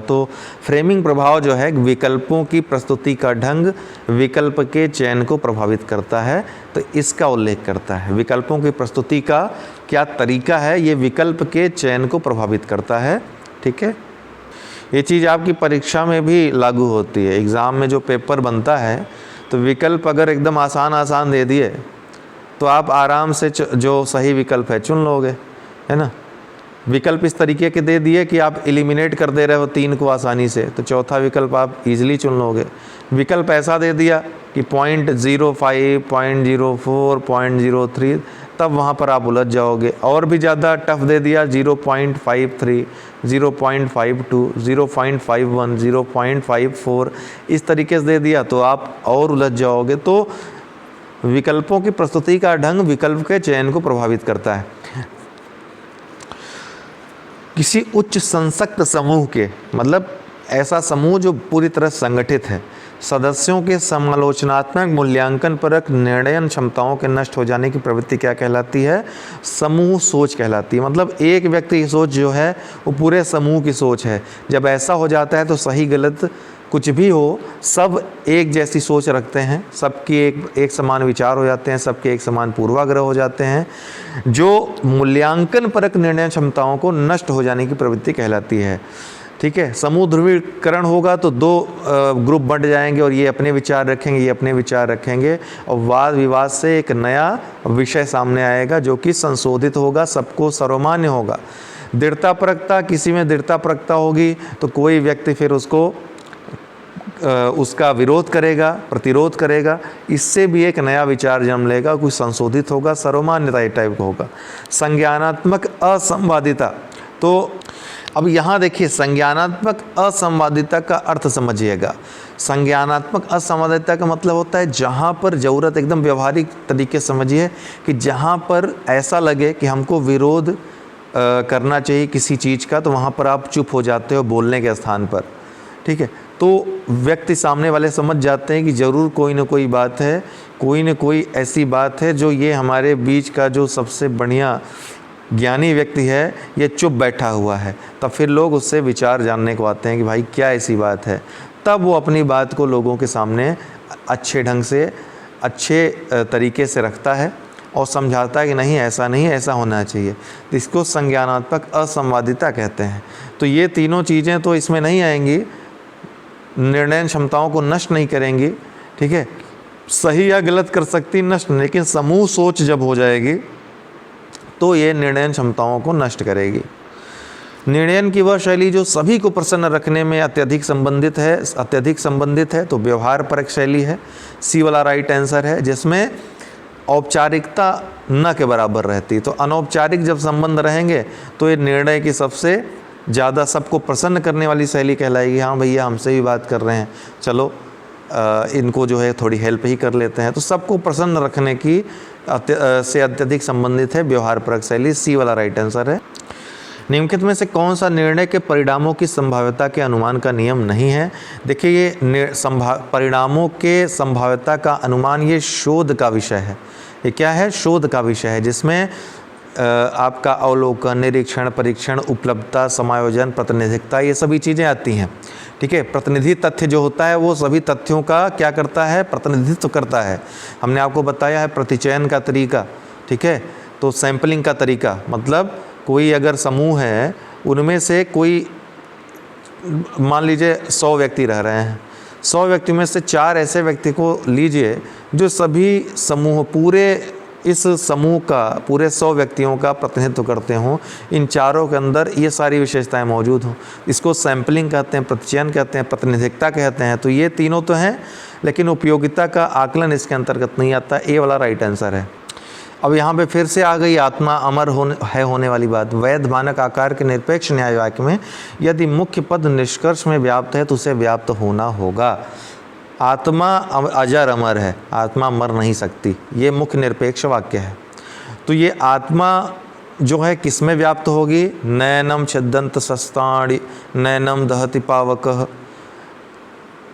तो फ्रेमिंग प्रभाव जो है विकल्पों की प्रस्तुति का ढंग विकल्प के चयन को प्रभावित करता है, तो इसका उल्लेख करता है। विकल्पों की प्रस्तुति का क्या तरीका है, ये विकल्प के चयन को प्रभावित करता है। ठीक है, ये चीज़ आपकी परीक्षा में भी लागू होती है। एग्ज़ाम में जो पेपर बनता है तो विकल्प अगर एकदम आसान दे दिए तो आप आराम से जो सही विकल्प है चुन लोगे, है ना। विकल्प इस तरीके के दे दिए कि आप एलिमिनेट कर दे रहे हो 3 को आसानी से, तो चौथा विकल्प आप इजीली चुन लोगे। विकल्प ऐसा दे दिया कि 0.05, 0.04, 0.03, तब वहाँ पर आप उलझ जाओगे। और भी ज़्यादा टफ दे दिया 0.53, 0.52, 0.51, 0.54, इस तरीके से दे दिया तो आप और उलझ जाओगे। तो विकल्पों की प्रस्तुति का ढंग विकल्प के चयन को प्रभावित करता है। किसी उच्च संसक्त समूह के, मतलब ऐसा समूह जो पूरी तरह संगठित है, सदस्यों के समालोचनात्मक मूल्यांकन परक निर्णयन क्षमताओं के नष्ट हो जाने की प्रवृत्ति क्या कहलाती है? समूह सोच कहलाती है। मतलब एक व्यक्ति की सोच जो है वो पूरे समूह की सोच है। जब ऐसा हो जाता है तो सही गलत कुछ भी हो, सब एक जैसी सोच रखते हैं, सबकी एक समान विचार हो जाते हैं, सबके एक समान पूर्वाग्रह हो जाते हैं, जो मूल्यांकन परक निर्णय क्षमताओं को नष्ट हो जाने की प्रवृत्ति कहलाती है। ठीक है, समूह ध्रुवीकरण होगा तो 2 ग्रुप बंट जाएंगे और ये अपने विचार रखेंगे, ये अपने विचार रखेंगे, और वाद विवाद से एक नया विषय सामने आएगा जो कि संशोधित होगा, सबको सर्वमान्य होगा। दृढ़ता परकता, किसी में दृढ़ता परकता होगी तो कोई व्यक्ति फिर उसका विरोध करेगा, प्रतिरोध करेगा, इससे भी एक नया विचार जन्म लेगा, कुछ संशोधित होगा, सर्वमान्यता टाइप का होगा। संज्ञानात्मक असंवादिता, तो अब यहाँ देखिए संज्ञानात्मक असंवादिता का अर्थ समझिएगा। संज्ञानात्मक असंवादिता का मतलब होता है जहाँ पर ज़रूरत, एकदम व्यवहारिक तरीके समझिए कि जहाँ पर ऐसा लगे कि हमको विरोध करना चाहिए किसी चीज़ का, तो वहाँ पर आप चुप हो जाते हो बोलने के स्थान पर। ठीक है, तो व्यक्ति सामने वाले समझ जाते हैं कि ज़रूर कोई ना कोई बात है, कोई ना कोई ऐसी बात है जो ये हमारे बीच का जो सबसे बढ़िया ज्ञानी व्यक्ति है ये चुप बैठा हुआ है। तब फिर लोग उससे विचार जानने को आते हैं कि भाई क्या ऐसी बात है, तब वो अपनी बात को लोगों के सामने अच्छे ढंग से, अच्छे तरीके से रखता है और समझाता है कि नहीं ऐसा नहीं, ऐसा होना चाहिए। तो इसको संज्ञानात्मक असंवादिता कहते हैं। तो ये तीनों चीज़ें तो इसमें नहीं आएंगी, निर्णय क्षमताओं को नष्ट नहीं करेंगी। ठीक है, सही या गलत कर सकती नष्ट, लेकिन समूह सोच जब हो जाएगी तो ये निर्णय क्षमताओं को नष्ट करेगी। निर्णयन की वह शैली जो सभी को प्रसन्न रखने में अत्यधिक संबंधित है तो व्यवहार परक शैली है। सी वाला राइट आंसर है, जिसमें औपचारिकता न के बराबर रहती। तो अनौपचारिक जब संबंध रहेंगे तो ये निर्णय की सबसे ज़्यादा सबको प्रसन्न करने वाली शैली कहलाएगी। हाँ भैया हमसे भी बात कर रहे हैं, चलो इनको जो है थोड़ी हेल्प ही कर लेते हैं। तो सबको प्रसन्न रखने की से अत्यधिक संबंधित है व्यवहारपरक शैली। सी वाला राइट आंसर है। निम्नलिखित में से कौन सा निर्णय के परिणामों की संभाव्यता के अनुमान का नियम नहीं है? देखिए ये परिणामों के संभाव्यता का अनुमान ये शोध का विषय है। ये क्या है? शोध का विषय है, जिसमें आपका अवलोकन, निरीक्षण, परीक्षण, उपलब्धता, समायोजन, प्रतिनिधिकता, ये सभी चीज़ें आती हैं। ठीक है, प्रतिनिधि तथ्य जो होता है वो सभी तथ्यों का क्या करता है? प्रतिनिधित्व करता है। हमने आपको बताया है प्रतिचयन का तरीका। ठीक है, तो सैंपलिंग का तरीका मतलब कोई अगर समूह है, उनमें से कोई मान लीजिए 100 व्यक्ति रह रहे हैं, 100 व्यक्तियों में से 4 ऐसे व्यक्ति को लीजिए जो सभी समूह पूरे इस समूह का पूरे 100 व्यक्तियों का प्रतिनिधित्व करते हों, इन चारों के अंदर ये सारी विशेषताएं मौजूद हों। इसको सैंपलिंग कहते हैं, प्रतिचयन कहते हैं, प्रतिनिधिकता कहते हैं। तो ये तीनों तो हैं, लेकिन उपयोगिता का आकलन इसके अंतर्गत नहीं आता। ए वाला राइट आंसर है। अब यहाँ पे फिर से आ गई आत्मा अमर होने वाली बात। वैध मानक आकार के निरपेक्ष न्याय वाक्य में यदि मुख्य पद निष्कर्ष में व्याप्त है तो उसे व्याप्त होना होगा। आत्मा अजर अमर है, आत्मा मर नहीं सकती, ये मुख्य निरपेक्ष वाक्य है। तो ये आत्मा जो है किस में व्याप्त होगी? नयनम छद्दंत सस्ताणि नयनम दहति पावकः।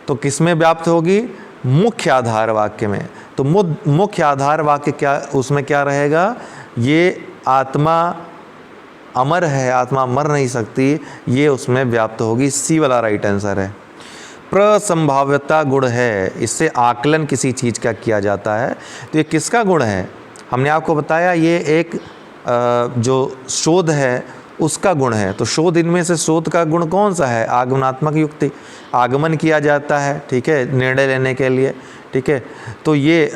तो किस में व्याप्त होगी? मुख्य आधार वाक्य में। तो मुख्य आधार वाक्य क्या, उसमें क्या रहेगा? ये आत्मा अमर है, आत्मा मर नहीं सकती, ये उसमें व्याप्त होगी। सी वाला राइट आंसर है। प्रसंभाव्यता गुण है, इससे आकलन किसी चीज़ का किया जाता है। तो ये किसका गुण है? हमने आपको बताया ये एक जो शोध है उसका गुण है। तो शोध, इनमें से शोध का गुण कौन सा है? आगमनात्मक युक्ति, आगमन किया जाता है। ठीक है, निर्णय लेने के लिए। ठीक है, तो ये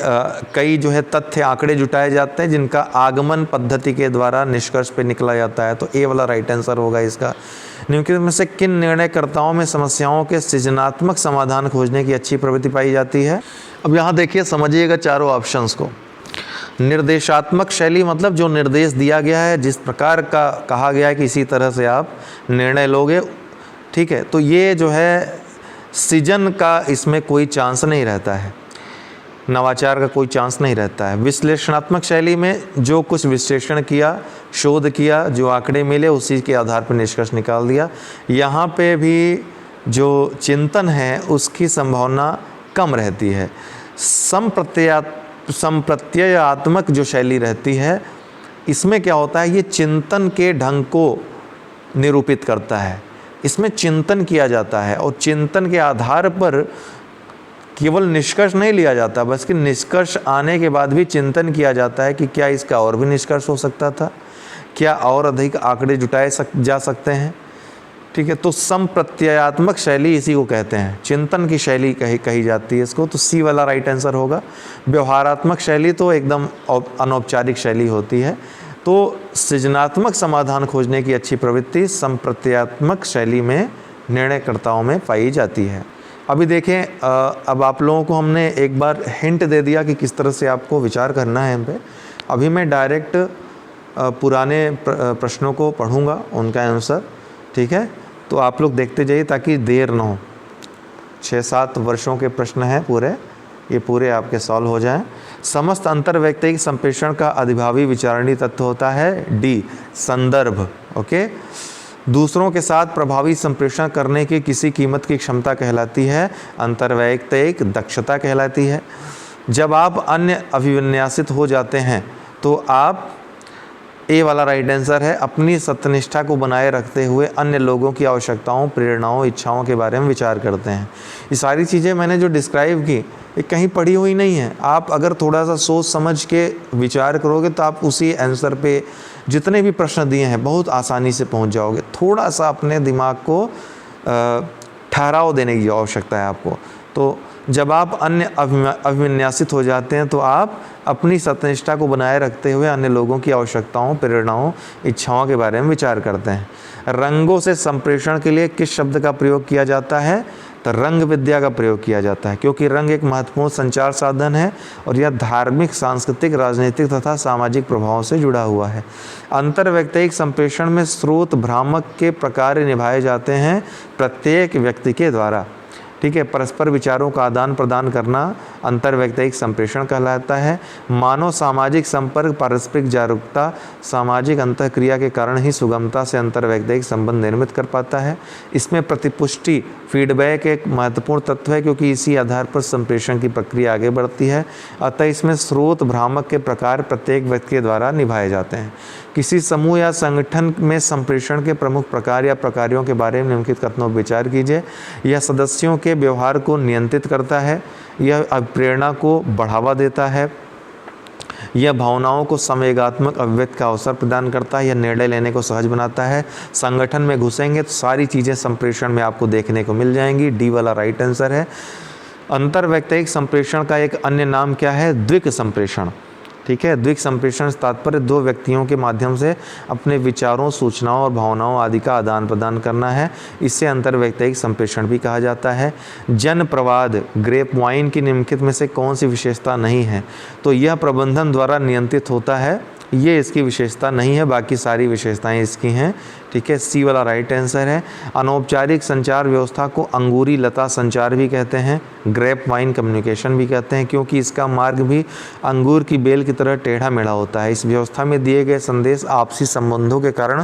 कई जो है तथ्य आंकड़े जुटाए जाते हैं जिनका आगमन पद्धति के द्वारा निष्कर्ष पे निकला जाता है। तो ए वाला राइट आंसर होगा इसका। निम्नलिखित में से किन निर्णयकर्ताओं में समस्याओं के सृजनात्मक समाधान खोजने की अच्छी प्रवृत्ति पाई जाती है? अब यहाँ देखिए, समझिएगा चारों ऑप्शंस को। निर्देशात्मक शैली मतलब जो निर्देश दिया गया है, जिस प्रकार का कहा गया है कि इसी तरह से आप निर्णय लोगे। ठीक है, तो ये जो है सृजन का इसमें कोई चांस नहीं रहता है, नवाचार का कोई चांस नहीं रहता है। विश्लेषणात्मक शैली में जो कुछ विश्लेषण किया, शोध किया, जो आंकड़े मिले उसी के आधार पर निष्कर्ष निकाल दिया। यहाँ पे भी जो चिंतन है उसकी संभावना कम रहती है। संप्रत्ययात्मक जो शैली रहती है, इसमें क्या होता है? ये चिंतन के ढंग को निरूपित करता है। इसमें चिंतन किया जाता है और चिंतन के आधार पर केवल निष्कर्ष नहीं लिया जाता, बल्कि निष्कर्ष आने के बाद भी चिंतन किया जाता है कि क्या इसका और भी निष्कर्ष हो सकता था, क्या और अधिक आंकड़े जुटाए जा सकते हैं। ठीक है, तो संप्रत्ययात्मक शैली इसी को कहते हैं, चिंतन की शैली कही जाती है इसको। तो सी वाला राइट आंसर होगा। व्यवहारात्मक शैली तो एकदम अनौपचारिक शैली होती है। तो सृजनात्मक समाधान खोजने की अच्छी प्रवृत्ति संप्रत्ययात्मक शैली में निर्णयकर्ताओं में पाई जाती है। अभी देखें, अब आप लोगों को हमने एक बार हिंट दे दिया कि किस तरह से आपको विचार करना है इन पे। अभी मैं डायरेक्ट पुराने प्रश्नों को पढ़ूंगा, उनका आंसर। ठीक है, तो आप लोग देखते जाइए ताकि देर ना हो। 6-7 वर्षों के प्रश्न हैं पूरे, ये पूरे आपके सॉल्व हो जाएं। समस्त अंतर्वैयक्तिक संप्रेषण का अधिभावी विचारणीय तत्व होता है डी, संदर्भ। ओके, दूसरों के साथ प्रभावी संप्रेषण करने की किसी कीमत की क्षमता कहलाती है अंतर्वैयक्तिक दक्षता कहलाती है। जब आप अन्य अभिविन्यासित हो जाते हैं तो आप, ए वाला राइट आंसर है, अपनी सत्यनिष्ठा को बनाए रखते हुए अन्य लोगों की आवश्यकताओं, प्रेरणाओं, इच्छाओं के बारे में विचार करते हैं। ये सारी चीज़ें मैंने जो डिस्क्राइब की ये कहीं पढ़ी हुई नहीं है। आप अगर थोड़ा सा सोच समझ के विचार करोगे तो आप उसी आंसर पे जितने भी प्रश्न दिए हैं बहुत आसानी से पहुंच जाओगे। थोड़ा सा अपने दिमाग को ठहराव देने की आवश्यकता है आपको। तो जब आप अन्य अभिविन्यासित हो जाते हैं तो आप अपनी सत्यनिष्ठा को बनाए रखते हुए अन्य लोगों की आवश्यकताओं, प्रेरणाओं, इच्छाओं के बारे में विचार करते हैं। रंगों से संप्रेषण के लिए किस शब्द का प्रयोग किया जाता है? तो रंग विद्या का प्रयोग किया जाता है, क्योंकि रंग एक महत्वपूर्ण संचार साधन है और यह धार्मिक, सांस्कृतिक, राजनीतिक तथा सामाजिक प्रभावों से जुड़ा हुआ है। अंतर्वैयक्तिक संप्रेषण में स्रोत भ्रामक के प्रकार निभाए जाते हैं प्रत्येक व्यक्ति के द्वारा। ठीक है, परस्पर विचारों का आदान प्रदान करना अंतर्वैयक्तिक संप्रेषण कहलाता है। मानव सामाजिक संपर्क, पारस्परिक जागरूकता, सामाजिक अंतःक्रिया के कारण ही सुगमता से अंतर्वैयक्तिक संबंध निर्मित कर पाता है। इसमें प्रतिपुष्टि, फीडबैक एक महत्वपूर्ण तत्व है, क्योंकि इसी आधार पर संप्रेषण की प्रक्रिया आगे बढ़ती है। अतः इसमें स्रोत भ्रामक के प्रकार प्रत्येक व्यक्ति के द्वारा निभाए जाते हैं। किसी समूह या संगठन में संप्रेषण के प्रमुख प्रकार या प्रकारों के बारे में निम्नलिखित कथनों पर विचार कीजिए। यह सदस्यों के व्यवहार को नियंत्रित करता है, यह प्रेरणा को बढ़ावा देता है, यह भावनाओं को संवेगात्मक अभिव्यक्ति का अवसर प्रदान करता है, यह निर्णय लेने को सहज बनाता है। संगठन में घुसेंगे तो सारी चीज़ें संप्रेषण में आपको देखने को मिल जाएंगी। डी वाला राइट आंसर है। अंतर्वैयक्तिक संप्रेषण का एक अन्य नाम क्या है? द्विक संप्रेषण। ठीक है, द्विक संप्रेषण से तात्पर्य दो व्यक्तियों के माध्यम से अपने विचारों, सूचनाओं और भावनाओं आदि का आदान प्रदान करना है। इसे अंतर्वैयक्तिक संप्रेषण भी कहा जाता है। जन प्रवाद, ग्रेप वाइन की निम्नलिखित में से कौन सी विशेषता नहीं है? तो यह प्रबंधन द्वारा नियंत्रित होता है, ये इसकी विशेषता नहीं है, बाकी सारी विशेषताएं इसकी हैं। ठीक है, सी वाला राइट आंसर है। अनौपचारिक संचार व्यवस्था को अंगूरी लता संचार भी कहते हैं, ग्रेप वाइन कम्युनिकेशन भी कहते हैं, क्योंकि इसका मार्ग भी अंगूर की बेल की तरह टेढ़ा मेढ़ा होता है। इस व्यवस्था में दिए गए संदेश आपसी संबंधों के कारण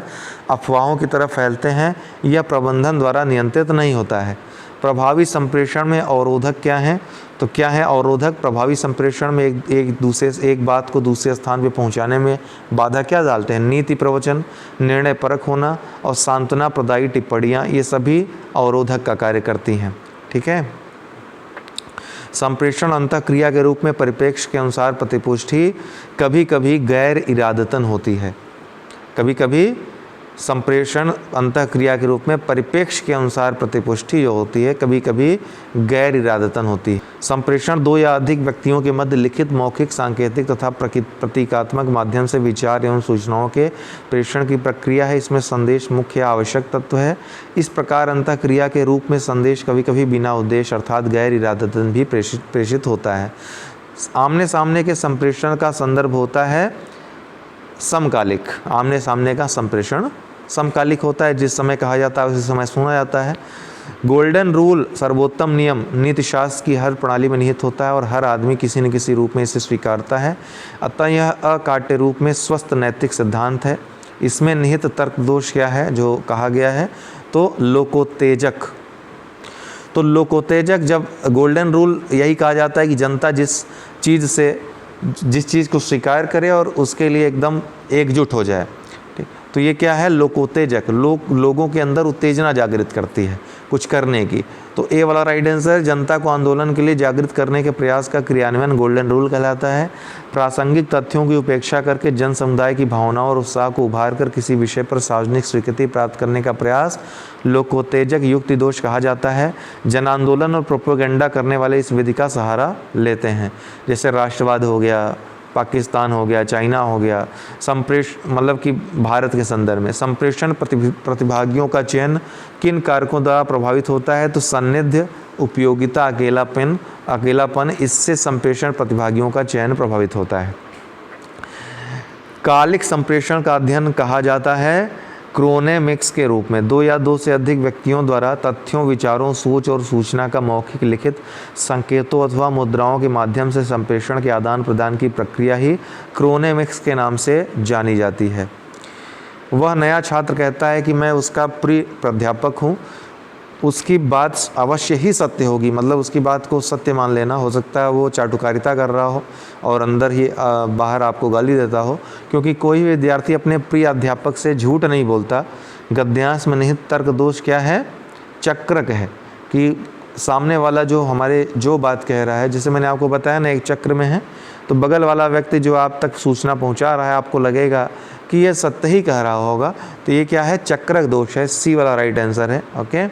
अफवाहों की तरह फैलते हैं। यह प्रबंधन द्वारा नियंत्रित नहीं होता है। प्रभावी संप्रेषण में अवरोधक क्या हैं? तो क्या है अवरोधक? प्रभावी संप्रेषण में एक बात को दूसरे स्थान पे पहुंचाने में बाधा क्या डालते हैं? नीति प्रवचन, निर्णय परक होना और सांत्वना प्रदायी टिप्पणियाँ, ये सभी अवरोधक का कार्य करती हैं। ठीक है, संप्रेषण अंतःक्रिया के रूप में परिप्रेक्ष्य के अनुसार प्रतिपुष्टि कभी कभी गैर इरादतन होती है। कभी कभी संप्रेषण अंतःक्रिया के रूप में परिप्रेक्ष्य के अनुसार प्रतिपुष्टि जो होती है, कभी कभी गैर इरादतन होती है। संप्रेषण दो या अधिक व्यक्तियों के मध्य लिखित, मौखिक, सांकेतिक तथा प्रतीकात्मक माध्यम से विचार एवं सूचनाओं के प्रेषण की प्रक्रिया है। इसमें संदेश मुख्य आवश्यक तत्व है। इस प्रकार अंतःक्रिया के रूप में संदेश कभी कभी बिना उद्देश्य अर्थात गैर इरादतन भी प्रेषित होता है। आमने सामने के संप्रेषण का संदर्भ होता है समकालिक। आमने सामने का संप्रेषण समकालिक होता है, जिस समय कहा जाता है उसी समय सुना जाता है। गोल्डन रूल, सर्वोत्तम नियम, नीतिशास्त्र की हर प्रणाली में निहित होता है और हर आदमी किसी न किसी रूप में इसे स्वीकारता है। अतः यह अकाट्य रूप में स्वस्थ नैतिक सिद्धांत है। इसमें निहित तर्क दोष क्या है जो कहा गया है? तो लोकोत्तेजक। तो लोकोत्तेजक, जब गोल्डन रूल यही कहा जाता है कि जनता जिस चीज़ को स्वीकार करे और उसके लिए एकदम एकजुट हो जाए। ठीक, तो ये क्या है? लोकोत्तेजक। लोगों के अंदर उत्तेजना जागृत करती है कुछ करने की। तो ए वाला राइट आंसर, जनता को आंदोलन के लिए जागृत करने के प्रयास का क्रियान्वयन गोल्डन रूल कहलाता है। प्रासंगिक तथ्यों की उपेक्षा करके जन समुदाय की भावनाओं और उत्साह को उभार कर किसी विषय पर सार्वजनिक स्वीकृति प्राप्त करने का प्रयास लोकोत्तेजक युक्ति दोष कहा जाता है। जन आंदोलन और प्रोपेगेंडा करने वाले इस विधि का सहारा लेते हैं, जैसे राष्ट्रवाद हो गया, पाकिस्तान हो गया, चाइना हो गया। मतलब कि भारत के संदर्भ में संप्रेषण प्रतिभागियों का चयन किन कारकों द्वारा प्रभावित होता है? तो सान्निध्य, उपयोगिता, अकेलापन, इससे संप्रेषण प्रतिभागियों का चयन प्रभावित होता है। कालिक संप्रेषण का अध्ययन कहा जाता है क्रोनेमिक्स के रूप में। दो या दो से अधिक व्यक्तियों द्वारा तथ्यों, विचारों, सोच और सूचना का मौखिक, लिखित, संकेतों अथवा मुद्राओं के माध्यम से संप्रेषण के आदान प्रदान की प्रक्रिया ही क्रोनेमिक्स के नाम से जानी जाती है। वह नया छात्र कहता है कि मैं उसका प्रिय प्राध्यापक हूँ, उसकी बात अवश्य ही सत्य होगी, मतलब उसकी बात को सत्य मान लेना। हो सकता है वो चाटुकारिता कर रहा हो और अंदर ही बाहर आपको गाली देता हो, क्योंकि कोई विद्यार्थी अपने प्रिय अध्यापक से झूठ नहीं बोलता। गद्यांश में निहित तर्क दोष क्या है? चक्रक है, कि सामने वाला जो बात कह रहा है, जैसे मैंने आपको बताया ना, एक चक्र में है, तो बगल वाला व्यक्ति जो आप तक सूचना पहुंचा रहा है, आपको लगेगा कि ये सत्य ही कह रहा होगा। तो ये क्या है? चक्रक दोष है। सी वाला राइट आंसर है। ओके,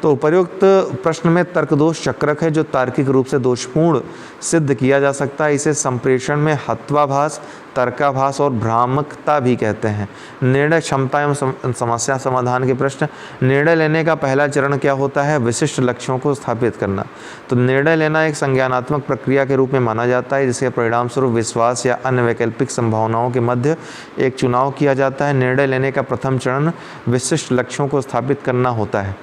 तो उपर्युक्त प्रश्न में तर्क दोष चक्रक है जो तार्किक रूप से दोषपूर्ण सिद्ध किया जा सकता है। इसे संप्रेषण में हत्वाभास, तर्काभास और भ्रामकता भी कहते हैं। निर्णय क्षमता एवं समस्या समाधान के प्रश्न। निर्णय लेने का पहला चरण क्या होता है? विशिष्ट लक्ष्यों को स्थापित करना। तो निर्णय लेना एक संज्ञानात्मक प्रक्रिया के रूप में माना जाता है जिसके परिणाम स्वरूप विश्वास या अन्य वैकल्पिक संभावनाओं के मध्य एक चुनाव किया जाता है। निर्णय लेने का प्रथम चरण विशिष्ट लक्ष्यों को स्थापित करना होता है।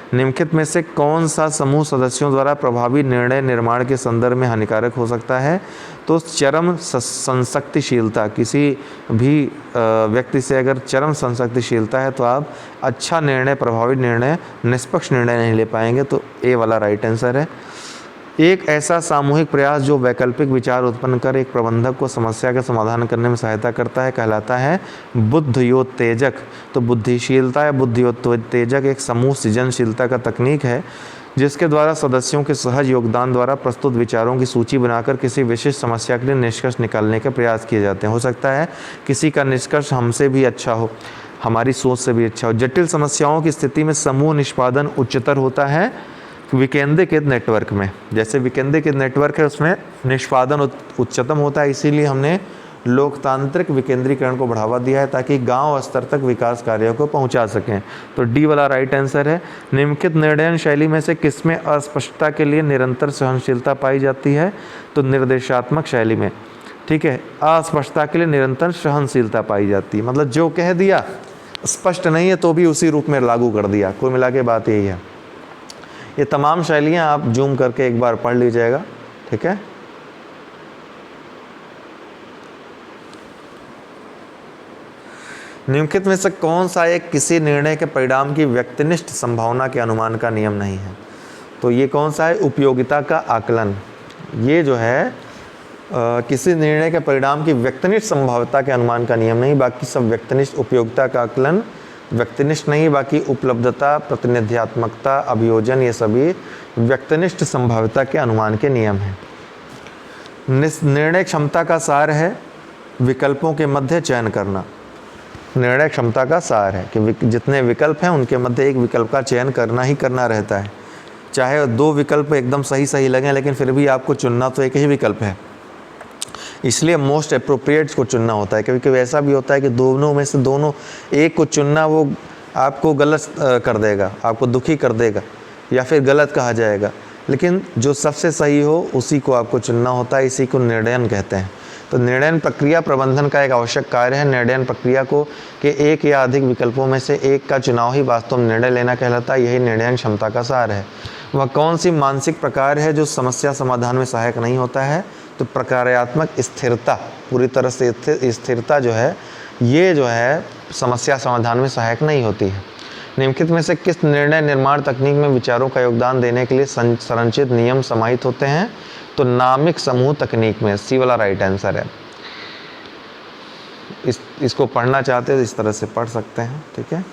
निम्नलिखित में से कौन सा समूह सदस्यों द्वारा प्रभावी निर्णय निर्माण के संदर्भ में हानिकारक हो सकता है? तो चरम संशक्तिशीलता। किसी भी व्यक्ति से अगर चरम संशक्तिशीलता है तो आप अच्छा निर्णय, प्रभावी निर्णय, निष्पक्ष निर्णय नहीं ले पाएंगे। तो ए वाला राइट आंसर है। एक ऐसा सामूहिक प्रयास जो वैकल्पिक विचार उत्पन्न कर एक प्रबंधक को समस्या का समाधान करने में सहायता करता है कहलाता है बुद्धियोत्तेजक। तो बुद्धिशीलता या बुद्धियोत्तेजक एक समूह सृजनशीलता का तकनीक है जिसके द्वारा सदस्यों के सहज योगदान द्वारा प्रस्तुत विचारों की सूची बनाकर किसी विशिष्ट समस्या के लिए निष्कर्ष निकालने के प्रयास किए जाते हैं। हो सकता है किसी का निष्कर्ष हमसे भी अच्छा हो, हमारी सोच से भी अच्छा हो। जटिल समस्याओं की स्थिति में समूह निष्पादन उच्चतर होता है विकेंद्रीकृत नेटवर्क में। जैसे विकेंद्रीकृत नेटवर्क है उसमें निष्पादन उच्चतम होता है, इसीलिए हमने लोकतांत्रिक विकेंद्रीकरण को बढ़ावा दिया है ताकि गांव स्तर तक विकास कार्यों को पहुंचा सकें। तो डी वाला राइट आंसर है। निम्नलिखित निर्णय शैली में से किसमें अस्पष्टता के लिए निरंतर सहनशीलता पाई जाती है? तो निर्देशात्मक शैली में। ठीक है, अस्पष्टता के लिए निरंतर सहनशीलता पाई जाती है, मतलब जो कह दिया स्पष्ट नहीं है तो भी उसी रूप में लागू कर दिया। कुल मिला के बात यही है। ये तमाम शैलियाँ आप जूम करके एक बार पढ़ लीजिएगा। ठीक है, निम्नलिखित में से कौन सा एक किसी निर्णय के परिणाम की व्यक्तिनिष्ठ संभावना के अनुमान का नियम नहीं है? तो ये कौन सा है? उपयोगिता का आकलन। ये जो है किसी निर्णय के परिणाम की व्यक्तिनिष्ठ संभाव्यता के अनुमान का नियम नहीं, बाकी सब व्यक्तिनिष्ठ। उपयोगिता का आकलन व्यक्तिनिष्ठ नहीं, बाकी उपलब्धता, प्रतिनिध्यात्मकता, अभियोजन, ये सभी व्यक्तिनिष्ठ संभाव्यता के अनुमान के नियम हैं। निर्णय क्षमता का सार है विकल्पों के मध्य चयन करना। निर्णय क्षमता का सार है कि जितने विकल्प हैं उनके मध्य एक विकल्प का चयन करना ही करना रहता है। चाहे दो विकल्प एकदम सही लगें लेकिन फिर भी आपको चुनना तो एक ही विकल्प है, इसलिए मोस्ट अप्रोप्रिएट को चुनना होता है। कभी कभी ऐसा भी होता है कि दोनों में से दोनों एक को चुनना वो आपको गलत कर देगा, आपको दुखी कर देगा या फिर गलत कहा जाएगा, लेकिन जो सबसे सही हो उसी को आपको चुनना होता है। इसी को निर्णयन कहते हैं। तो निर्णयन प्रक्रिया प्रबंधन का एक आवश्यक कार्य है। निर्णयन प्रक्रिया को के एक या अधिक विकल्पों में से एक का चुनाव ही वास्तव में निर्णय लेना कहलाता है। यही निर्णयन क्षमता का सार है। वह कौन सी मानसिक प्रकार है जो समस्या समाधान में सहायक नहीं होता है? तो प्रकार्यात्मक स्थिरता। पूरी तरह से स्थिरता जो है ये जो है समस्या समाधान में सहायक नहीं होती है। निम्नलिखित में से किस निर्णय निर्माण तकनीक में विचारों का योगदान देने के लिए संरचित नियम समाहित होते हैं? तो नामिक समूह तकनीक में। सी वाला राइट आंसर है। इसको पढ़ना चाहते हैं तो इस तरह से पढ़ सकते हैं। ठीक है,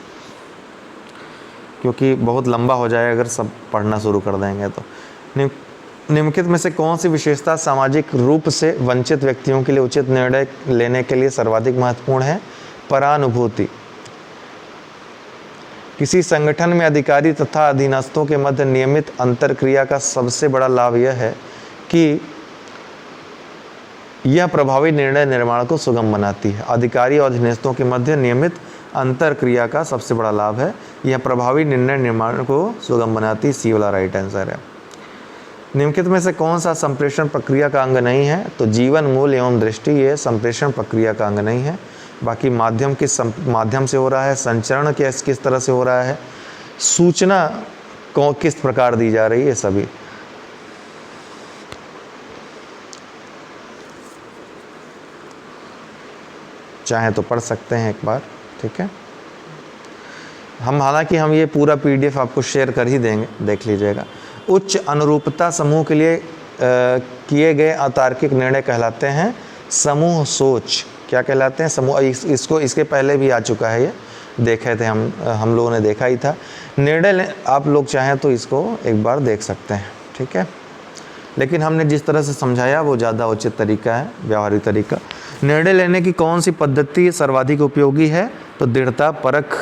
क्योंकि बहुत लंबा हो जाए अगर सब पढ़ना शुरू कर देंगे तो। निम्नलिखित में से कौन सी विशेषता सामाजिक रूप से वंचित व्यक्तियों के लिए उचित निर्णय लेने के लिए सर्वाधिक महत्वपूर्ण है? परानुभूति। किसी संगठन में अधिकारी तथा अधीनस्थों के मध्य नियमित अंतरक्रिया का सबसे बड़ा लाभ यह है कि यह प्रभावी निर्णय निर्माण को सुगम बनाती है। अधिकारी और अधीनस्थों के मध्य नियमित अंतरक्रिया का सबसे बड़ा लाभ है, यह प्रभावी निर्णय निर्माण को सुगम बनाती है। सी वाला राइट आंसर है। निम्नलिखित में से कौन सा संप्रेषण प्रक्रिया का अंग नहीं है? तो जीवन, मूल एवं दृष्टि ये संप्रेषण प्रक्रिया का अंग नहीं है। बाकी माध्यम किस माध्यम से हो रहा है, संचरण किस तरह से हो रहा है, सूचना को किस प्रकार दी जा रही है, सभी। चाहे तो पढ़ सकते हैं एक बार। ठीक है, हालांकि हम ये पूरा पीडीएफ आपको शेयर कर ही देंगे, देख लीजिएगा। उच्च अनुरूपता समूह के लिए किए गए अतार्किक निर्णय कहलाते हैं समूह सोच। क्या कहलाते हैं? समूह। इसके पहले भी आ चुका है, ये देखे थे हम लोगों ने देखा ही था। निर्णय आप लोग चाहें तो इसको एक बार देख सकते हैं। ठीक है, लेकिन हमने जिस तरह से समझाया वो ज़्यादा उचित तरीका है, व्यावहारिक तरीका। निर्णय लेने की कौन सी पद्धति सर्वाधिक उपयोगी है? तो दृढ़ता परख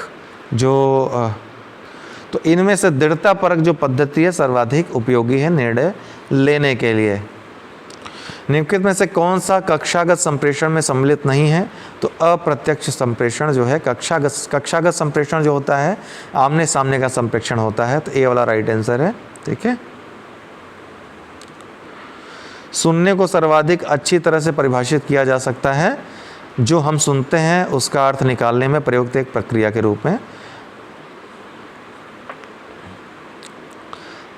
तो इनमें से दृढ़तापरक जो पद्धति है सर्वाधिक उपयोगी है निर्णय लेने के लिए। निम्नलिखित में से कौन सा कक्षागत संप्रेषण में सम्मिलित नहीं है? तो अप्रत्यक्ष संप्रेषण जो है, कक्षागत संप्रेषण जो होता है आमने सामने का संप्रेषण होता है, तो ए वाला राइट आंसर है। ठीक है। सुनने को सर्वाधिक अच्छी तरह से परिभाषित किया जा सकता है जो हम सुनते हैं उसका अर्थ निकालने में प्रयुक्त एक प्रक्रिया के रूप में।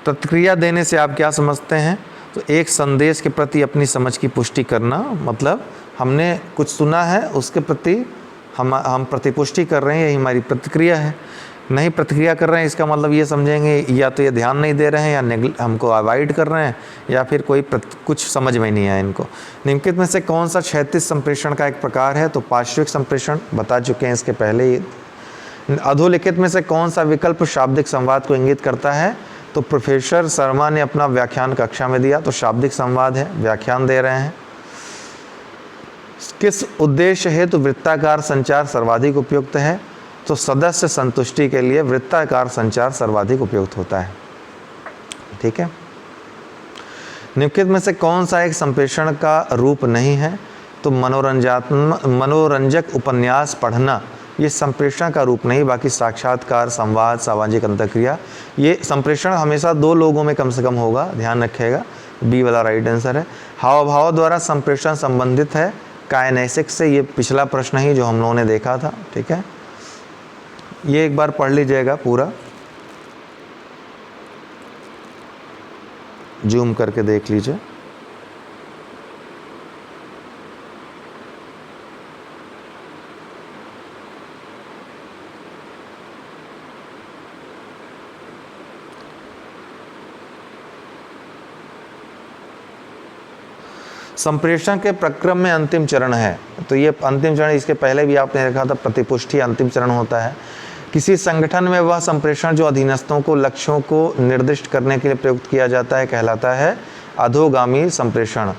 प्रतिक्रिया देने से आप क्या समझते हैं? तो एक संदेश के प्रति अपनी समझ की पुष्टि करना, मतलब हमने कुछ सुना है उसके प्रति हम प्रतिपुष्टि कर रहे हैं, यही हमारी प्रतिक्रिया है। नहीं प्रतिक्रिया कर रहे हैं इसका मतलब ये समझेंगे या तो ये ध्यान नहीं दे रहे हैं या हमको अवॉइड कर रहे हैं या फिर कुछ समझ में नहीं आया इनको। निम्नलिखित में से कौन सा क्षैतिज संप्रेषण का एक प्रकार है? तो पार्श्विक संप्रेषण बता चुके हैं इसके पहले ही। अधोलिखित में से कौन सा विकल्प शाब्दिक संवाद को इंगित करता है? तो प्रोफेसर शर्मा ने अपना व्याख्यान कक्षा में दिया, तो शाब्दिक संवाद है, व्याख्यान दे रहे हैं। किस उद्देश्य हेतु वृत्ताकार संचार सर्वाधिक उपयुक्त है? तो सदस्य संतुष्टि के लिए वृत्ताकार संचार सर्वाधिक उपयुक्त होता है। ठीक है। निम्नलिखित में से कौन सा एक संप्रेषण का रूप नहीं है? तो मनोरंजक उपन्यास पढ़ना ये संप्रेषण का रूप नहीं, बाकी साक्षात्कार, संवाद, सामाजिक अंतःक्रिया, ये संप्रेषण हमेशा दो लोगों में कम से कम होगा, ध्यान रखिएगा। बी वाला राइट आंसर है। हाव भाव द्वारा संप्रेषण संबंधित है काइनेसिक्स से, ये पिछला प्रश्न ही जो हम लोगों ने देखा था। ठीक है, ये एक बार पढ़ लीजिएगा पूरा, जूम करके देख लीजिए। संप्रेषण के प्रक्रम में अंतिम चरण है, तो ये अंतिम चरण, इसके पहले भी आपने देखा था प्रतिपुष्टि अंतिम चरण होता है। किसी संगठन में वह संप्रेषण जो अधीनस्थों को लक्ष्यों को निर्दिष्ट करने के लिए प्रयुक्त किया जाता है कहलाता है अधोगामी संप्रेषण।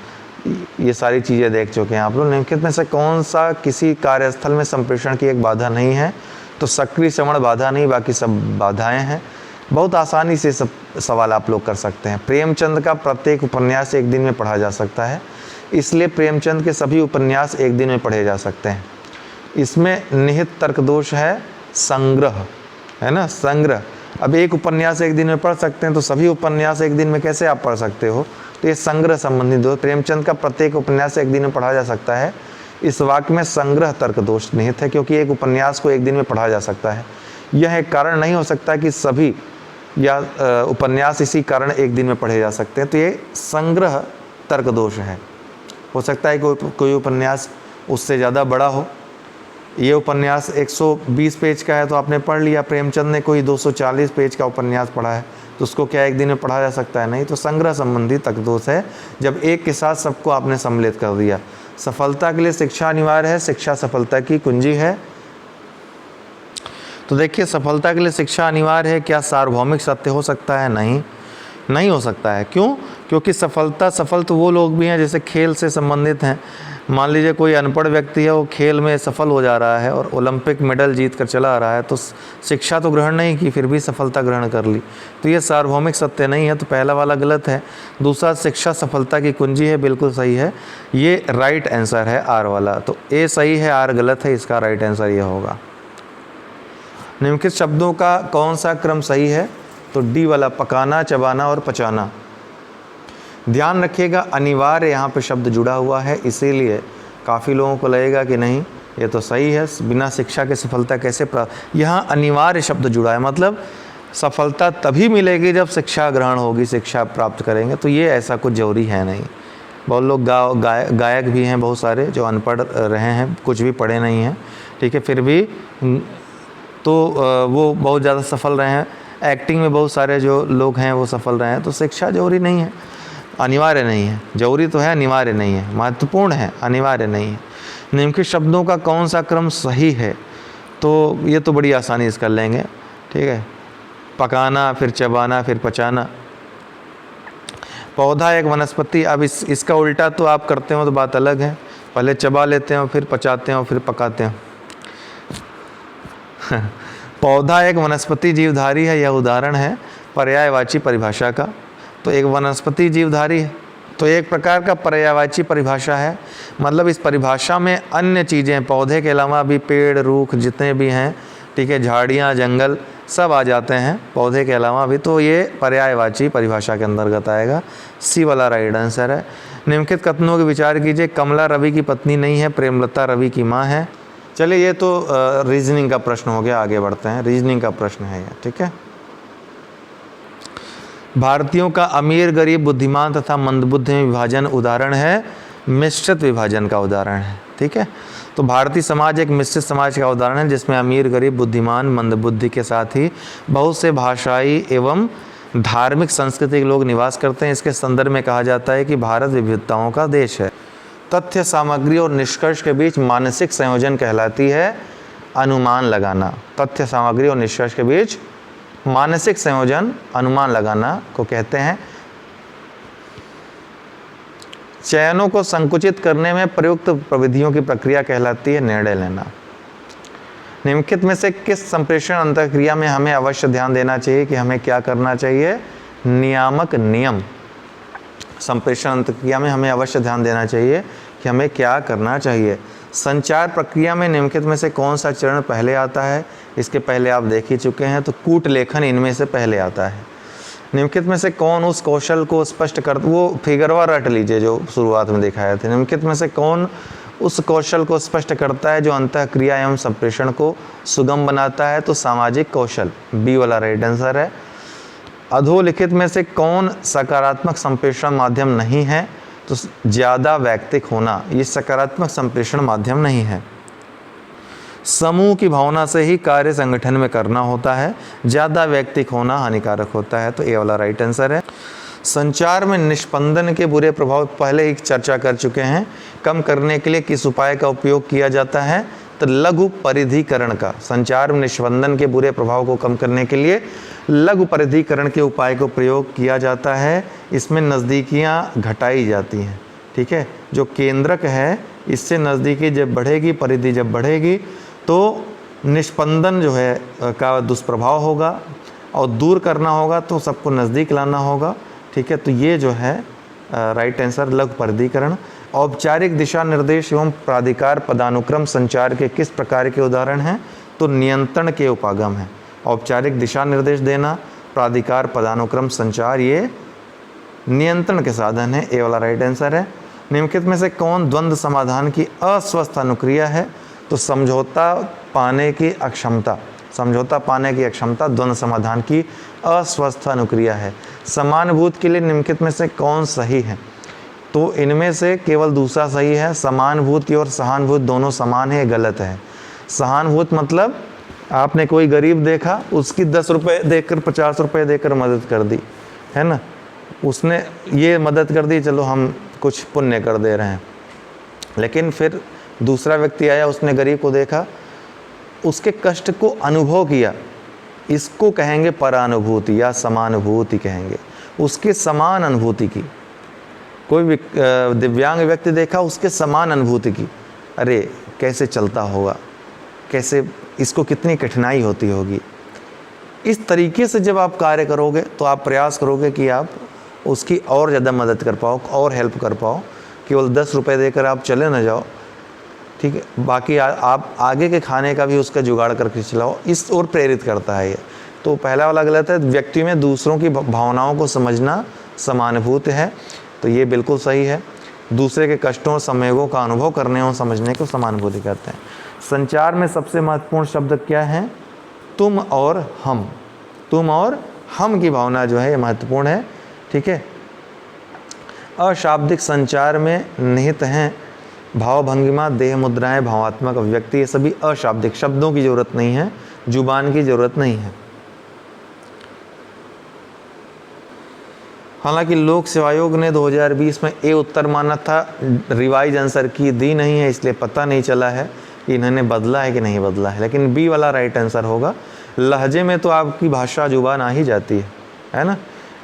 ये सारी चीज़ें देख चुके हैं आप लोग। निम्नलिखित में से कौन सा किसी कार्यस्थल में संप्रेषण की एक बाधा नहीं है? तो सक्रिय श्रवण बाधा नहीं, बाकी सब बाधाएं हैं। बहुत आसानी से सब सवाल आप लोग कर सकते हैं। प्रेमचंद का प्रत्येक उपन्यास एक दिन में पढ़ा जा सकता है, इसलिए प्रेमचंद के सभी उपन्यास एक दिन में पढ़े जा सकते हैं। इसमें निहित तर्क दोष है संग्रह, है ना, संग्रह। अब एक उपन्यास एक दिन में पढ़ सकते हैं तो सभी उपन्यास एक दिन में कैसे आप पढ़ सकते हो? तो ये संग्रह संबंधित दोष। प्रेमचंद का प्रत्येक उपन्यास एक दिन में पढ़ा जा सकता है, इस वाक्य में संग्रह तर्क दोष निहित है, क्योंकि एक उपन्यास को एक दिन में पढ़ा जा सकता है। यह एक कारण नहीं हो सकता कि सभी या उपन्यास इसी कारण एक दिन में पढ़े जा सकते हैं, तो ये संग्रह तर्क दोष है। हो सकता है कोई उपन्यास उससे ज़्यादा बड़ा हो। ये उपन्यास 120 पेज का है तो आपने पढ़ लिया, प्रेमचंद ने कोई 240 पेज का उपन्यास पढ़ा है, तो उसको क्या एक दिन में पढ़ा जा सकता है? नहीं। तो संग्रह संबंधी तर्क दोष है जब एक के साथ सबको आपने सम्मिलित कर दिया। सफलता के लिए शिक्षा अनिवार्य है, शिक्षा सफलता की कुंजी है। तो देखिए, सफलता के लिए शिक्षा अनिवार्य है, क्या सार्वभौमिक सत्य हो सकता है? नहीं, नहीं हो सकता है। क्यों? क्योंकि सफल तो वो लोग भी हैं जैसे खेल से संबंधित हैं। मान लीजिए कोई अनपढ़ व्यक्ति है, वो खेल में सफल हो जा रहा है और ओलंपिक मेडल जीत कर चला आ रहा है, तो शिक्षा तो ग्रहण नहीं की, फिर भी सफलता ग्रहण कर ली, तो ये सार्वभौमिक सत्य नहीं है। तो पहला वाला गलत है। दूसरा, शिक्षा सफलता की कुंजी है, बिल्कुल सही है, ये राइट आंसर है आर वाला। तो ए सही है, आर गलत है, इसका राइट आंसर ये होगा। निम्नलिखित शब्दों का कौन सा क्रम सही है? तो डी वाला, पकाना, चबाना और पचाना। ध्यान रखिएगा, अनिवार्य यहाँ पे शब्द जुड़ा हुआ है, इसीलिए काफ़ी लोगों को लगेगा कि नहीं ये तो सही है, बिना शिक्षा के सफलता कैसे प्राप्त। यहाँ अनिवार्य शब्द जुड़ा है, मतलब सफलता तभी मिलेगी जब शिक्षा ग्रहण होगी, शिक्षा प्राप्त करेंगे, तो ये ऐसा कुछ जरूरी है नहीं। बहुत लोग गायक भी हैं बहुत सारे जो अनपढ़ रहे हैं, कुछ भी पढ़े नहीं हैं, ठीक है, फिर भी तो वो बहुत ज़्यादा सफल रहे हैं। एक्टिंग में बहुत सारे जो लोग हैं वो सफल रहे हैं। तो शिक्षा जरूरी नहीं है, अनिवार्य नहीं है। जरूरी तो है, अनिवार्य नहीं है। महत्वपूर्ण है, अनिवार्य नहीं है। निम्नलिखित शब्दों का कौन सा क्रम सही है? तो ये तो बड़ी आसानी से कर लेंगे, ठीक है। पकाना, फिर चबाना, फिर पचाना। पौधा एक वनस्पति, अब इसका उल्टा तो आप करते हो तो बात अलग है। पहले चबा लेते हो, फिर पचाते हो, फिर पकाते हो। पौधा एक वनस्पति जीवधारी है, यह उदाहरण है पर्यायवाची परिभाषा का। तो एक वनस्पति जीवधारी है, तो एक प्रकार का पर्यायवाची परिभाषा है, मतलब इस परिभाषा में अन्य चीज़ें, पौधे के अलावा भी पेड़, रूख जितने भी हैं, ठीक है, झाड़ियाँ, जंगल सब आ जाते हैं पौधे के अलावा भी, तो ये पर्यायवाची परिभाषा के अंतर्गत आएगा। सी वाला राइट आंसर है। निम्नलिखित कथनों के विचार कीजिए। कमला रवि की पत्नी नहीं है, प्रेमलता रवि की माँ है। चलिए ये तो रीजनिंग का प्रश्न हो गया, आगे बढ़ते हैं। रीजनिंग का प्रश्न है ये, ठीक है। भारतीयों का अमीर, गरीब, बुद्धिमान तथा मंदबुद्धि में विभाजन उदाहरण है मिश्रित विभाजन का उदाहरण है, ठीक है। तो भारतीय समाज एक मिश्रित समाज का उदाहरण है, जिसमें अमीर, गरीब, बुद्धिमान, मंदबुद्धि के साथ ही बहुत से भाषाई एवं धार्मिक संस्कृति के लोग निवास करते हैं। इसके संदर्भ में कहा जाता है कि भारत विविधताओं का देश है। तथ्य, सामग्री और निष्कर्ष के बीच मानसिक संयोजन कहलाती है अनुमान लगाना। तथ्य, सामग्री और निष्कर्ष के बीच मानसिक संयोजन, अनुमान लगाना को कहते हैं। चयनों को संकुचित करने में प्रयुक्त प्रविधियों की प्रक्रिया कहलाती है निर्णय लेना। निम्नलिखित में से किस संप्रेषण अंतःक्रिया में हमें अवश्य ध्यान देना चाहिए कि हमें क्या करना चाहिए? नियामक नियम। संप्रेषण अंतःक्रिया में हमें अवश्य ध्यान देना चाहिए कि हमें क्या करना चाहिए। संचार प्रक्रिया में निम्नलिखित में से कौन सा चरण पहले आता है? इसके पहले आप देख ही चुके हैं, तो कूट लेखन इनमें से पहले आता है। निम्नलिखित में से कौन उस कौशल को स्पष्ट कर, वो फिगरवा रट लीजिए जो शुरुआत में दिखाए थे। निम्नलिखित में से कौन उस कौशल को स्पष्ट करता है जो अंतःक्रिया एवं संप्रेषण को सुगम बनाता है? तो सामाजिक कौशल, बी वाला राइट आंसर है। अधोलिखित में से कौन सकारात्मक संप्रेषण माध्यम नहीं है? तो ज़्यादा वैयक्तिक होना, ये सकारात्मक संप्रेषण माध्यम नहीं है। समूह की भावना से ही कार्य संगठन में करना होता है, ज़्यादा वैयक्तिक होना हानिकारक होता है, तो ए वाला राइट आंसर है। संचार में निष्पंदन के बुरे प्रभाव पहले ही चर्चा कर चुके हैं। कम करने के लिए किस उपाय का उपयोग किया जाता है? तो लघु परिधिकरण का। संचार में निष्पंदन के बुरे प्रभाव को कम करने के लिए लघु परिधिकरण के उपाय को प्रयोग किया जाता है। इसमें नज़दीकियाँ घटाई जाती हैं, ठीक है। जो केंद्रक है इससे नज़दीकी जब बढ़ेगी, परिधि जब बढ़ेगी, तो निष्पंदन जो है का दुष्प्रभाव होगा, और दूर करना होगा तो सबको नज़दीक लाना होगा, ठीक है। तो ये जो है राइट आंसर लघु परिधिकरण। औपचारिक दिशा निर्देश एवं प्राधिकार पदानुक्रम संचार के किस प्रकार के उदाहरण हैं? तो नियंत्रण के उपागम है। औपचारिक दिशा निर्देश देना, प्राधिकार पदानुक्रम संचार, ये नियंत्रण के साधन है, ए वाला राइट आंसर है। निम्नलिखित में से कौन द्वंद्व समाधान की अस्वस्थ अनुक्रिया है? तो समझौता पाने की अक्षमता। समझौता पाने की अक्षमता द्वंद्व समाधान की अस्वस्थ अनुक्रिया है। समानुभूत के लिए निम्नलिखित में से कौन सही है? तो इनमें से केवल दूसरा सही है। समानुभूति और सहानुभूति दोनों समान है, गलत है। सहानुभूति मतलब आपने कोई गरीब देखा, उसकी 10 रुपये देकर 50 रुपये देकर मदद कर दी, है ना, उसने ये मदद कर दी, चलो हम कुछ पुण्य कर दे रहे हैं। लेकिन फिर दूसरा व्यक्ति आया, उसने गरीब को देखा, उसके कष्ट को अनुभव किया, इसको कहेंगे परानुभूति या समानुभूति कहेंगे। उसके समान अनुभूति की। कोई दिव्यांग व्यक्ति देखा, उसके समान अनुभूति की, अरे कैसे चलता होगा, कैसे इसको कितनी कठिनाई होती होगी। इस तरीके से जब आप कार्य करोगे तो आप प्रयास करोगे कि आप उसकी और ज़्यादा मदद कर पाओ और हेल्प कर पाओ। केवल 10 रुपये देकर आप चले ना जाओ, ठीक है, बाकी आप आगे के खाने का भी उसका जुगाड़ करके चलाओ, इस ओर प्रेरित करता है ये। तो पहला वाला गलत है। व्यक्ति में दूसरों की भावनाओं को समझना समानुभूत है, तो ये बिल्कुल सही है। दूसरे के कष्टों और संवेगों का अनुभव करने और समझने को समानुभूति कहते हैं। संचार में सबसे महत्वपूर्ण शब्द क्या है? तुम और हम। तुम और हम की भावना जो है ये महत्वपूर्ण है, ठीक है। अशाब्दिक संचार में निहित हैं भाव भंगिमा, देह मुद्राएं, भावात्मक अभिव्यक्ति, ये सभी अशाब्दिक, शब्दों की जरूरत नहीं है, जुबान की जरूरत नहीं है। हालांकि लोक सेवा आयोग ने 2020 में ए उत्तर माना था, रिवाइज आंसर की दी नहीं है, इसलिए पता नहीं चला है कि इन्होंने बदला है कि नहीं बदला है। लेकिन बी वाला राइट आंसर होगा। लहजे में तो आपकी भाषा जुबान आ ही जाती है ना।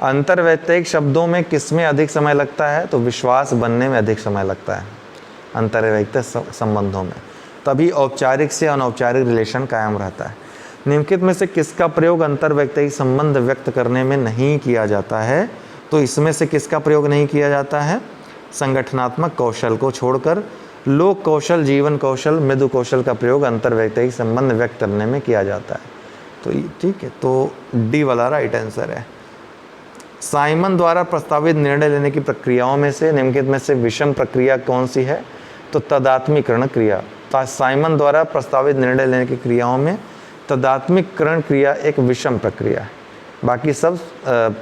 अंतर्वैयक्तिक शब्दों में किसमें अधिक समय लगता है? तो विश्वास बनने में अधिक समय लगता है अंतर्वैयक्तिक संबंधों में, तभी औपचारिक से अनौपचारिक रिलेशन कायम रहता है। निम्नलिखित में से किसका प्रयोग अंतर्वैयक्तिक संबंध व्यक्त करने में नहीं किया जाता है? तो इसमें से किसका प्रयोग नहीं किया जाता है? संगठनात्मक कौशल को छोड़कर लोक कौशल, जीवन कौशल, मृदु कौशल का प्रयोग अंतर्वैयक्तिक संबंध व्यक्त करने में किया जाता है। तो ठीक है, तो डी वाला राइट आंसर है। साइमन द्वारा प्रस्तावित निर्णय लेने की प्रक्रियाओं में से निम्नलिखित में से विषम प्रक्रिया कौन सी है? तो तदात्मीकरण क्रिया। साइमन द्वारा प्रस्तावित निर्णय लेने की क्रियाओं में तदात्मीकरण क्रिया एक विषम प्रक्रिया है, बाकी सब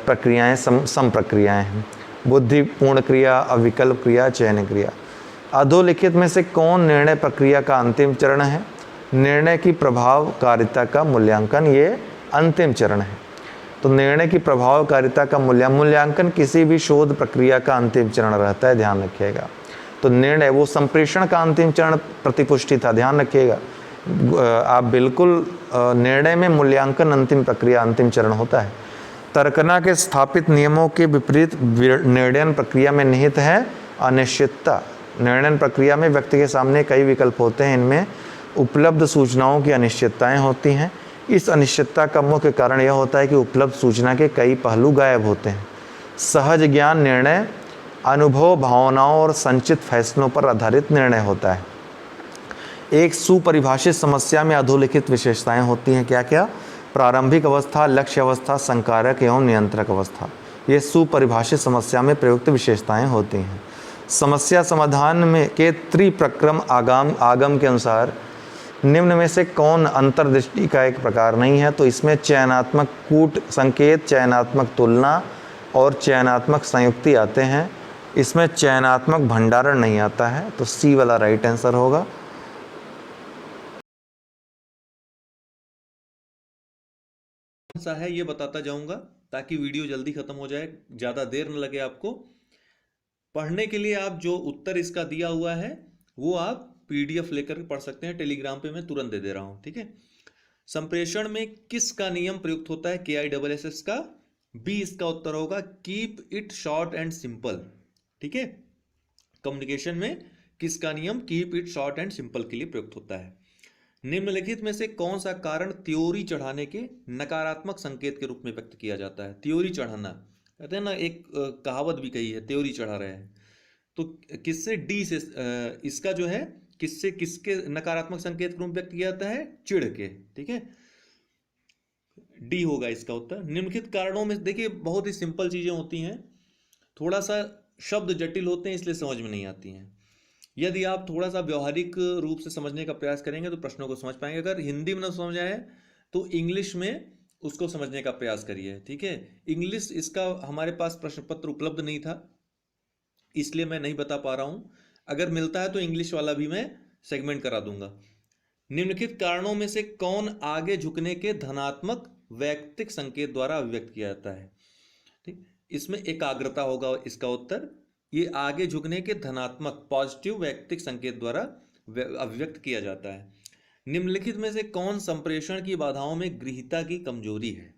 प्रक्रियाएं सम प्रक्रियाएं हैं। बुद्धिपूर्ण क्रिया, अविकल्प क्रिया, चयन क्रिया। अधोलिखित में से कौन निर्णय प्रक्रिया का अंतिम चरण है? निर्णय की प्रभावकारिता का मूल्यांकन, ये अंतिम चरण है। तो निर्णय की प्रभावकारिता का मूल्यांकन किसी भी शोध प्रक्रिया का अंतिम चरण रहता है, ध्यान रखिएगा। तो निर्णय, वो संप्रेषण का अंतिम चरण प्रतिपुष्टि था, ध्यान रखिएगा। आप बिल्कुल निर्णय में मूल्यांकन अंतिम प्रक्रिया, अंतिम चरण होता है। तर्कना के स्थापित नियमों के विपरीत निर्णय प्रक्रिया में निहित है अनिश्चितता। निर्णय प्रक्रिया में व्यक्ति के सामने कई विकल्प होते हैं, इनमें उपलब्ध सूचनाओं की अनिश्चितताएं होती हैं। इस अनिश्चितता का मुख्य कारण यह होता है कि उपलब्ध सूचना के कई पहलू गायब होते हैं। सहज ज्ञान निर्णय अनुभव, भावनाओं और संचित फैसलों पर आधारित निर्णय होता है। एक सुपरिभाषित समस्या में अधोलिखित विशेषताएं होती हैं, क्या क्या? प्रारंभिक अवस्था, लक्ष्य अवस्था, संकारक एवं नियंत्रक अवस्था। ये सुपरिभाषित समस्या में प्रयुक्त विशेषताएं होती हैं। समस्या समाधान में के त्रिप्रक्रम आगम के अनुसार निम्न में से कौन अंतर्दृष्टि का एक प्रकार नहीं है? तो इसमें चयनात्मक कूट संकेत, चयनात्मक तुलना और चयनात्मक संयुक्ति आते हैं। इसमें चयनात्मक भंडारण नहीं आता है, तो सी वाला राइट आंसर होगा। कौन सा है ये बताता जाऊंगा ताकि वीडियो जल्दी खत्म हो जाए, ज़्यादा देर न लगे आपको। पढ़ने के लिए आप जो उत्तर इसका दिया हुआ है वो आप PDF लेकर पढ़ सकते हैं, टेलीग्राम पे मैं तुरंत दे दे रहा हूं, ठीक है। संप्रेषण में किसका नियम प्रयुक्त होता है? KISS का। बी इसका उत्तर होगा, keep it short and simple, ठीक है। कम्युनिकेशन में किसका नियम keep it short and simple के लिए प्रयुक्त होता है? निम्नलिखित में से कौन सा कारण त्योरी चढ़ाने के नकारात्मक संकेत के रूप में व्यक्त किया जाता है? त्योरी चढ़ाना, कहते हैं ना, एक कहावत भी कही है, त्योरी चढ़ा रहे हैं। तो किससे? डी से इसका जो है किससे, किसके नकारात्मक संकेत के रूप में व्यक्त किया जाता है? चिढ़ के, ठीक है। डी होगा इसका उत्तर। निम्नलिखित कारणों में देखिए बहुत ही सिंपल चीजें होती हैं, थोड़ा सा शब्द जटिल होते हैं इसलिए समझ में नहीं आती हैं। यदि आप थोड़ा सा व्यवहारिक रूप से समझने का प्रयास करेंगे तो प्रश्नों को समझ पाएंगे। अगर हिंदी में ना समझ आए तो इंग्लिश में उसको समझने का प्रयास करिए, ठीक है। इंग्लिश इसका हमारे पास प्रश्न पत्र उपलब्ध नहीं था, इसलिए मैं नहीं बता पा रहा हूं। अगर मिलता है तो इंग्लिश वाला भी मैं सेगमेंट करा दूंगा। निम्नलिखित कारणों में से कौन आगे झुकने के धनात्मक वैयक्तिक संकेत द्वारा अभिव्यक्त किया जाता है? ठीक, इसमें एकाग्रता होगा इसका उत्तर। ये आगे झुकने के धनात्मक पॉजिटिव वैयक्तिक संकेत द्वारा अभिव्यक्त किया जाता है। निम्नलिखित में से कौन संप्रेषण की बाधाओं में गृहीता की कमजोरी है?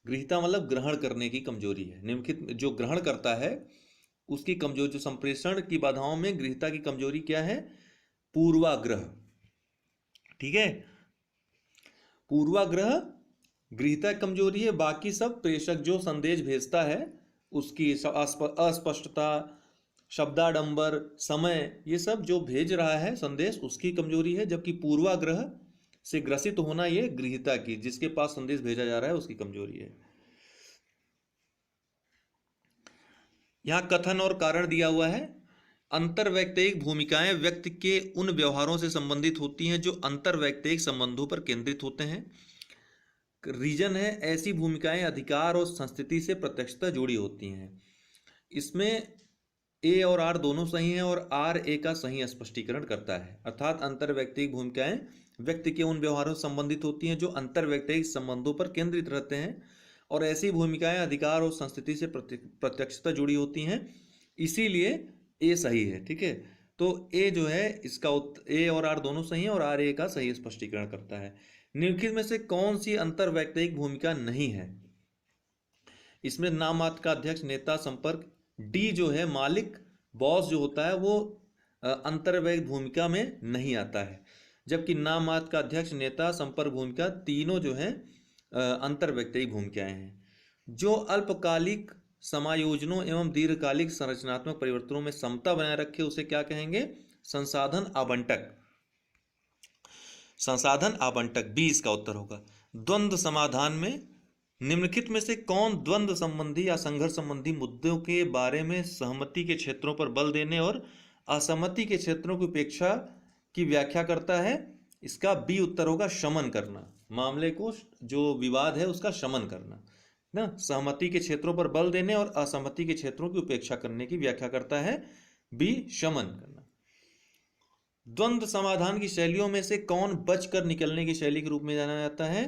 गृहीता मतलब ग्रहण करने की कमजोरी है। निम्नलिखित जो ग्रहण करता है उसकी कमजोरी, जो संप्रेषण की बाधाओं में गृहीता की कमजोरी क्या है? पूर्वाग्रह, ठीक है। पूर्वाग्रह गृहीता कमजोरी है, बाकी सब प्रेषक जो संदेश भेजता है उसकी अस्पष्टता, शब्दाडंबर, समय, ये सब जो भेज रहा है संदेश उसकी कमजोरी है। जबकि पूर्वाग्रह से ग्रसित होना ये गृहीता की, जिसके पास संदेश भेजा जा रहा है उसकी कमजोरी है। यहां कथन और कारण दिया हुआ है। अंतरवैयक्तिक भूमिकाएं व्यक्ति के उन व्यवहारों से संबंधित होती हैं जो अंतरवैयक्तिक संबंधों पर केंद्रित होते हैं। रीजन है, ऐसी भूमिकाएं अधिकार और संस्कृति से प्रत्यक्षता जुड़ी होती हैं। इसमें ए और आर दोनों सही हैं और आर ए का सही स्पष्टीकरण करता है। अर्थात अंतरवैयक्तिक भूमिकाएं व्यक्ति के उन व्यवहारों से संबंधित होती हैं जो अंतरवैयक्तिक संबंधों पर केंद्रित रहते हैं, और ऐसी भूमिकाएं अधिकार और संस्कृति से प्रत्यक्षता जुड़ी होती हैं, इसीलिए ए सही है, ठीक है। तो ए जो है इसका ए और आर दोनों सही हैं और आर ए का सही स्पष्टीकरण करता है। निम्नलिखित में से कौन सी अंतरवैयक्तिक भूमिका नहीं है? इसमें नाम मात्र का अध्यक्ष, नेता, संपर्क। डी जो है मालिक, बॉस जो होता है वो अंतरवैयक्तिक भूमिका में नहीं आता है। जबकि नाम मात्र का अध्यक्ष, नेता, संपर्क भूमिका तीनों जो है अंतर्व्यक्तिक भूमिकाएं हैं। जो अल्पकालिक समायोजनों एवं दीर्घकालिक संरचनात्मक परिवर्तनों में समता बनाए रखे उसे क्या कहेंगे? संसाधन आवंटक। संसाधन आवंटक, बी इसका उत्तर होगा। द्वंद्व समाधान में निम्नलिखित में से कौन द्वंद्व संबंधी या संघर्ष संबंधी मुद्दों के बारे में सहमति के क्षेत्रों पर बल देने और असहमति के क्षेत्रों की उपेक्षा की व्याख्या करता है? इसका बी उत्तर होगा, शमन करना। मामले को, जो विवाद है उसका शमन करना ना। सहमति के क्षेत्रों पर बल देने और असहमति के क्षेत्रों की उपेक्षा करने की व्याख्या करता है बी, शमन करना। द्वंद्व समाधान की शैलियों में से कौन बचकर निकलने की शैली के रूप में जाना जाता है?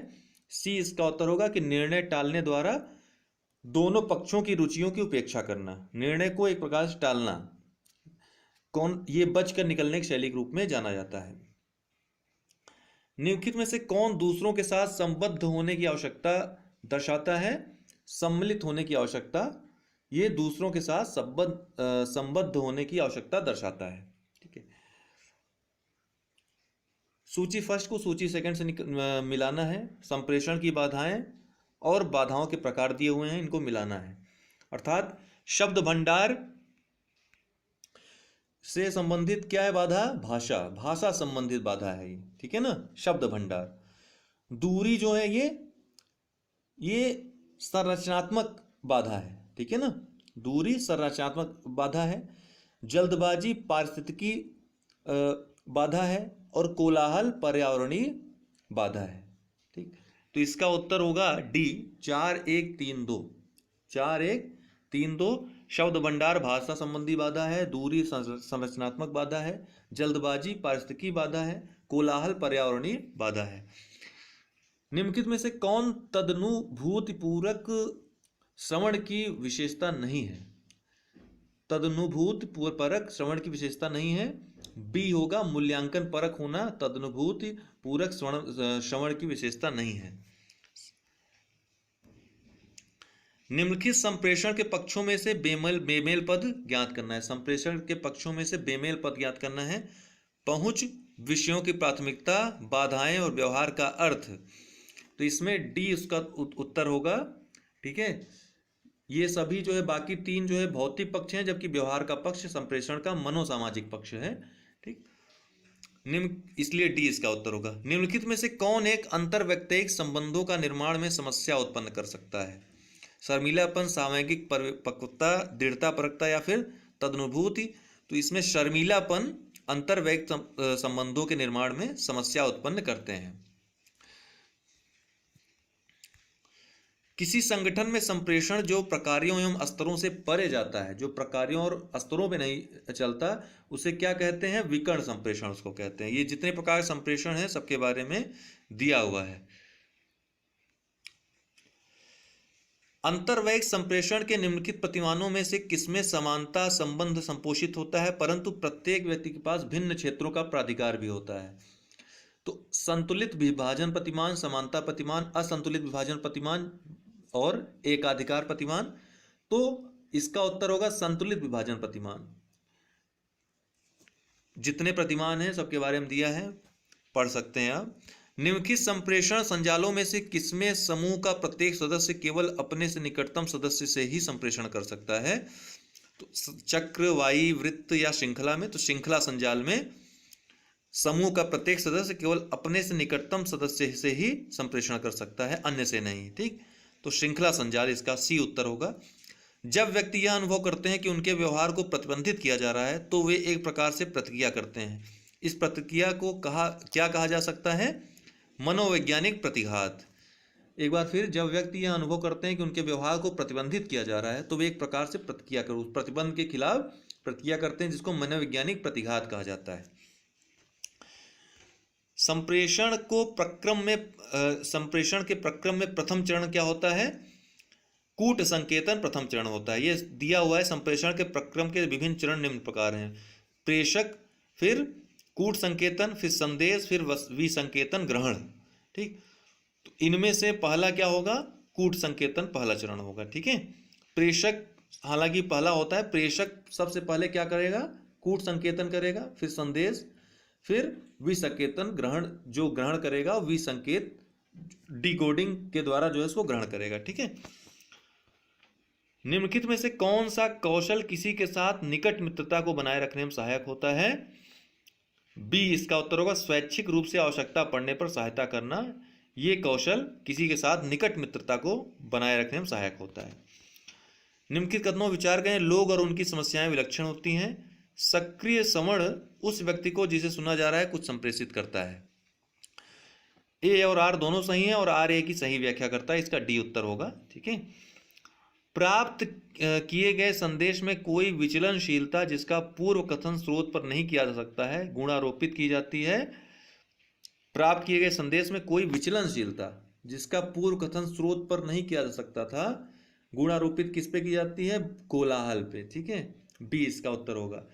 सी इसका उत्तर होगा कि निर्णय टालने द्वारा दोनों पक्षों की रुचियों की उपेक्षा करना, निर्णय को एक प्रकार से टालना, कौन ये बचकर निकलने की शैली के रूप में जाना जाता है। निम्नलिखित में से कौन दूसरों के साथ संबद्ध होने की आवश्यकता दर्शाता है? सम्मिलित होने की आवश्यकता, ये दूसरों के साथ संबद्ध होने की आवश्यकता दर्शाता है। ठीक है, सूची फर्स्ट को सूची सेकंड से मिलाना है। संप्रेषण की बाधाएं और बाधाओं के प्रकार दिए हुए हैं, इनको मिलाना है। अर्थात शब्द भंडार से संबंधित क्या है बाधा? भाषा, भाषा संबंधित बाधा है ये, ठीक है ना, शब्द भंडार। दूरी जो है ये संरचनात्मक बाधा है, ठीक है ना, दूरी संरचनात्मक बाधा है। जल्दबाजी पारिस्थितिकी बाधा है और कोलाहल पर्यावरणीय बाधा है। ठीक, तो इसका उत्तर होगा डी, 4-1-3-2। 4-1-3-2। शब्द भंडार भाषा संबंधी बाधा है, दूरी संरचनात्मक बाधा है, जल्दबाजी पारिस्थितिकी बाधा है, कोलाहल पर्यावरणीय बाधा है। निम्नलिखित में से कौन तदनुभूतिपूरक श्रवण की विशेषता नहीं है? तदनुभूति परक श्रवण की विशेषता नहीं है, बी होगा, मूल्यांकन परक होना तदनुभूति पूरक श्रवण की विशेषता नहीं है। निम्नलिखित संप्रेषण के पक्षों में से बेमेल पद ज्ञात करना है। संप्रेषण के पक्षों में से बेमेल पद ज्ञात करना है। पहुंच, विषयों की प्राथमिकता, बाधाएं और व्यवहार का अर्थ। तो इसमें डी उसका उत्तर होगा। ठीक है, ये सभी जो है बाकी तीन जो है भौतिक पक्ष हैं, जबकि व्यवहार का पक्ष संप्रेषण का मनोसामाजिक पक्ष है। ठीक, इसलिए डी इसका उत्तर होगा। निम्नलिखित में से कौन एक अंतर्व्यक्तिक संबंधों का निर्माण में समस्या उत्पन्न कर सकता है? शर्मीलापन, सामयिक परिपक्वता, दृढ़ता परकता या फिर तदनुभूति। तो इसमें शर्मीलापन अंतर्वैयक्तिक संबंधों के निर्माण में समस्या उत्पन्न करते हैं। किसी संगठन में संप्रेषण जो प्रकारों एवं स्तरों से परे जाता है, जो प्रकारों और स्तरों में नहीं चलता, उसे क्या कहते हैं? विकर्ण संप्रेषण उसको कहते हैं। ये जितने प्रकार के संप्रेषण हैं सबके बारे में दिया हुआ है। अंतर्वैयक्तिक संप्रेषण के निम्नलिखित प्रतिमानों में से किसमें समानता संबंध संपोषित होता है, परंतु प्रत्येक व्यक्ति के पास भिन्न क्षेत्रों का प्राधिकार भी होता है? तो संतुलित विभाजन प्रतिमान, समानता प्रतिमान, असंतुलित विभाजन प्रतिमान और एकाधिकार प्रतिमान। तो इसका उत्तर होगा संतुलित विभाजन प्रतिमान। जितने प्रतिमान हैं सबके बारे में दिया है, पढ़ सकते हैं आप। निम्नलिखित संप्रेषण संजालों में से किसमें समूह का प्रत्येक सदस्य केवल अपने से निकटतम सदस्य से ही संप्रेषण कर सकता है? तो चक्र, वाई, वृत्त या श्रृंखला में। तो श्रृंखला संजाल में समूह का प्रत्येक सदस्य केवल अपने से निकटतम सदस्य से ही संप्रेषण कर सकता है, अन्य से नहीं। ठीक, तो श्रृंखला संजाल इसका सी उत्तर होगा। जब व्यक्ति यह अनुभव करते हैं कि उनके व्यवहार को प्रतिबंधित किया जा रहा है तो वे एक प्रकार से प्रतिक्रिया करते हैं। इस प्रतिक्रिया को क्या कहा जा सकता है? मनोवैज्ञानिक प्रतिघात। एक बार फिर, जब व्यक्ति यह अनुभव करते हैं कि उनके व्यवहार को प्रतिबंधित किया जा रहा है तो वे एक प्रकार से प्रतिक्रिया कर उस प्रतिबंध के खिलाफ प्रतिक्रिया करते हैं, जिसको मनोवैज्ञानिक प्रतिघात कहा जाता है। संप्रेषण के प्रक्रम में प्रथम चरण क्या होता है? कूट संकेतन प्रथम चरण होता है। ये दिया हुआ है। संप्रेषण के प्रक्रम के विभिन्न चरण निम्न प्रकार हैं: प्रेषक, फिर कूट संकेतन, फिर संदेश, फिर विसंकेतन ग्रहण। ठीक, तो इनमें से पहला क्या होगा? कूट संकेतन पहला चरण होगा। ठीक है, प्रेषक हालांकि पहला होता है। प्रेषक सबसे पहले क्या करेगा? कूट संकेतन करेगा, फिर संदेश, फिर विसंकेतन ग्रहण, जो ग्रहण करेगा विसंकेत डिकोडिंग के द्वारा जो है इसको ग्रहण करेगा। ठीक है। निम्नलिखित में से कौन सा कौशल किसी के साथ निकट मित्रता को बनाए रखने में सहायक होता है? बी इसका उत्तर होगा स्वैच्छिक रूप से आवश्यकता पड़ने पर सहायता करना। ये कौशल किसी के साथ निकट मित्रता को बनाए रखने में सहायक होता है। निम्नलिखित कथनों विचार करें। लोग और उनकी समस्याएं विलक्षण होती हैं। सक्रिय श्रवण उस व्यक्ति को जिसे सुना जा रहा है कुछ संप्रेषित करता है। ए और आर दोनों सही हैं और आर ए की सही व्याख्या करता है। इसका डी उत्तर होगा। ठीक है। प्राप्त किए गए संदेश में कोई विचलनशीलता जिसका पूर्व कथन स्रोत पर नहीं किया जा सकता है गुणारोपित की जाती है। प्राप्त किए गए संदेश में कोई विचलनशीलता जिसका पूर्व कथन स्रोत पर नहीं किया जा सकता था गुणारोपित किस पे की जाती है? कोलाहल पे। ठीक है। बी इसका उत्तर होगा।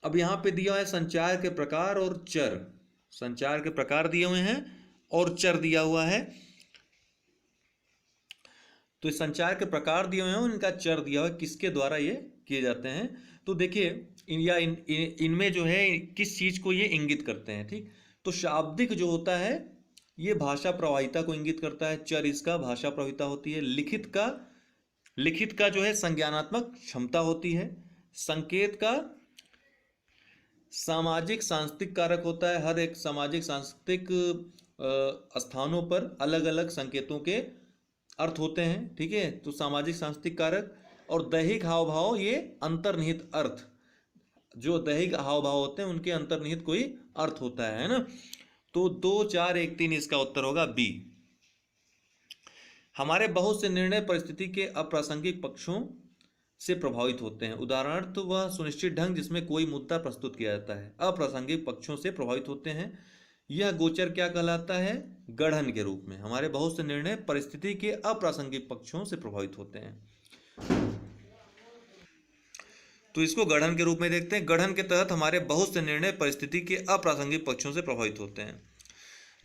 अब यहां पे दिया है संचार के प्रकार और चर। संचार के प्रकार दिए हुए हैं और चर दिया हुआ है। तो इस संचार के प्रकार दिए हुए हैं, इनका चर दिया हुआ है, किसके द्वारा ये किए जाते हैं। तो देखिए इनमें जो है किस चीज को ये इंगित करते हैं। ठीक। तो शाब्दिक जो होता है ये भाषा प्रवाहिता को इंगित करता है। चर इसका भाषा प्रवाहिता होती है। लिखित का जो है संज्ञानात्मक क्षमता होती है। संकेत का सामाजिक सांस्कृतिक कारक होता है। हर एक सामाजिक सांस्कृतिक स्थानों पर अलग अलग संकेतों के अर्थ होते हैं। ठीक है। तो सामाजिक सांस्कृतिक कारक और दैहिक हाव भाव, ये अंतर्निहित अर्थ, जो दैहिक हाव भाव होते हैं उनके अंतर्निहित कोई अर्थ होता है ना। तो 2 4 1 3 इसका उत्तर होगा बी। हमारे बहुत से निर्णय परिस्थिति के अप्रासंगिक पक्षों से प्रभावित होते हैं। उदाहरणार्थ वह सुनिश्चित ढंग जिसमें कोई मुद्दा प्रस्तुत किया जाता है अप्रासंगिक पक्षों से प्रभावित होते हैं। यह गोचर क्या कहलाता है? गढ़न के रूप में। हमारे बहुत से निर्णय परिस्थिति के अप्रासंगिक पक्षों से प्रभावित होते हैं। तो इसको गढ़न के रूप में देखते हैं। गढ़न के तहत हमारे बहुत से निर्णय परिस्थिति के अप्रासंगिक पक्षों से प्रभावित होते हैं।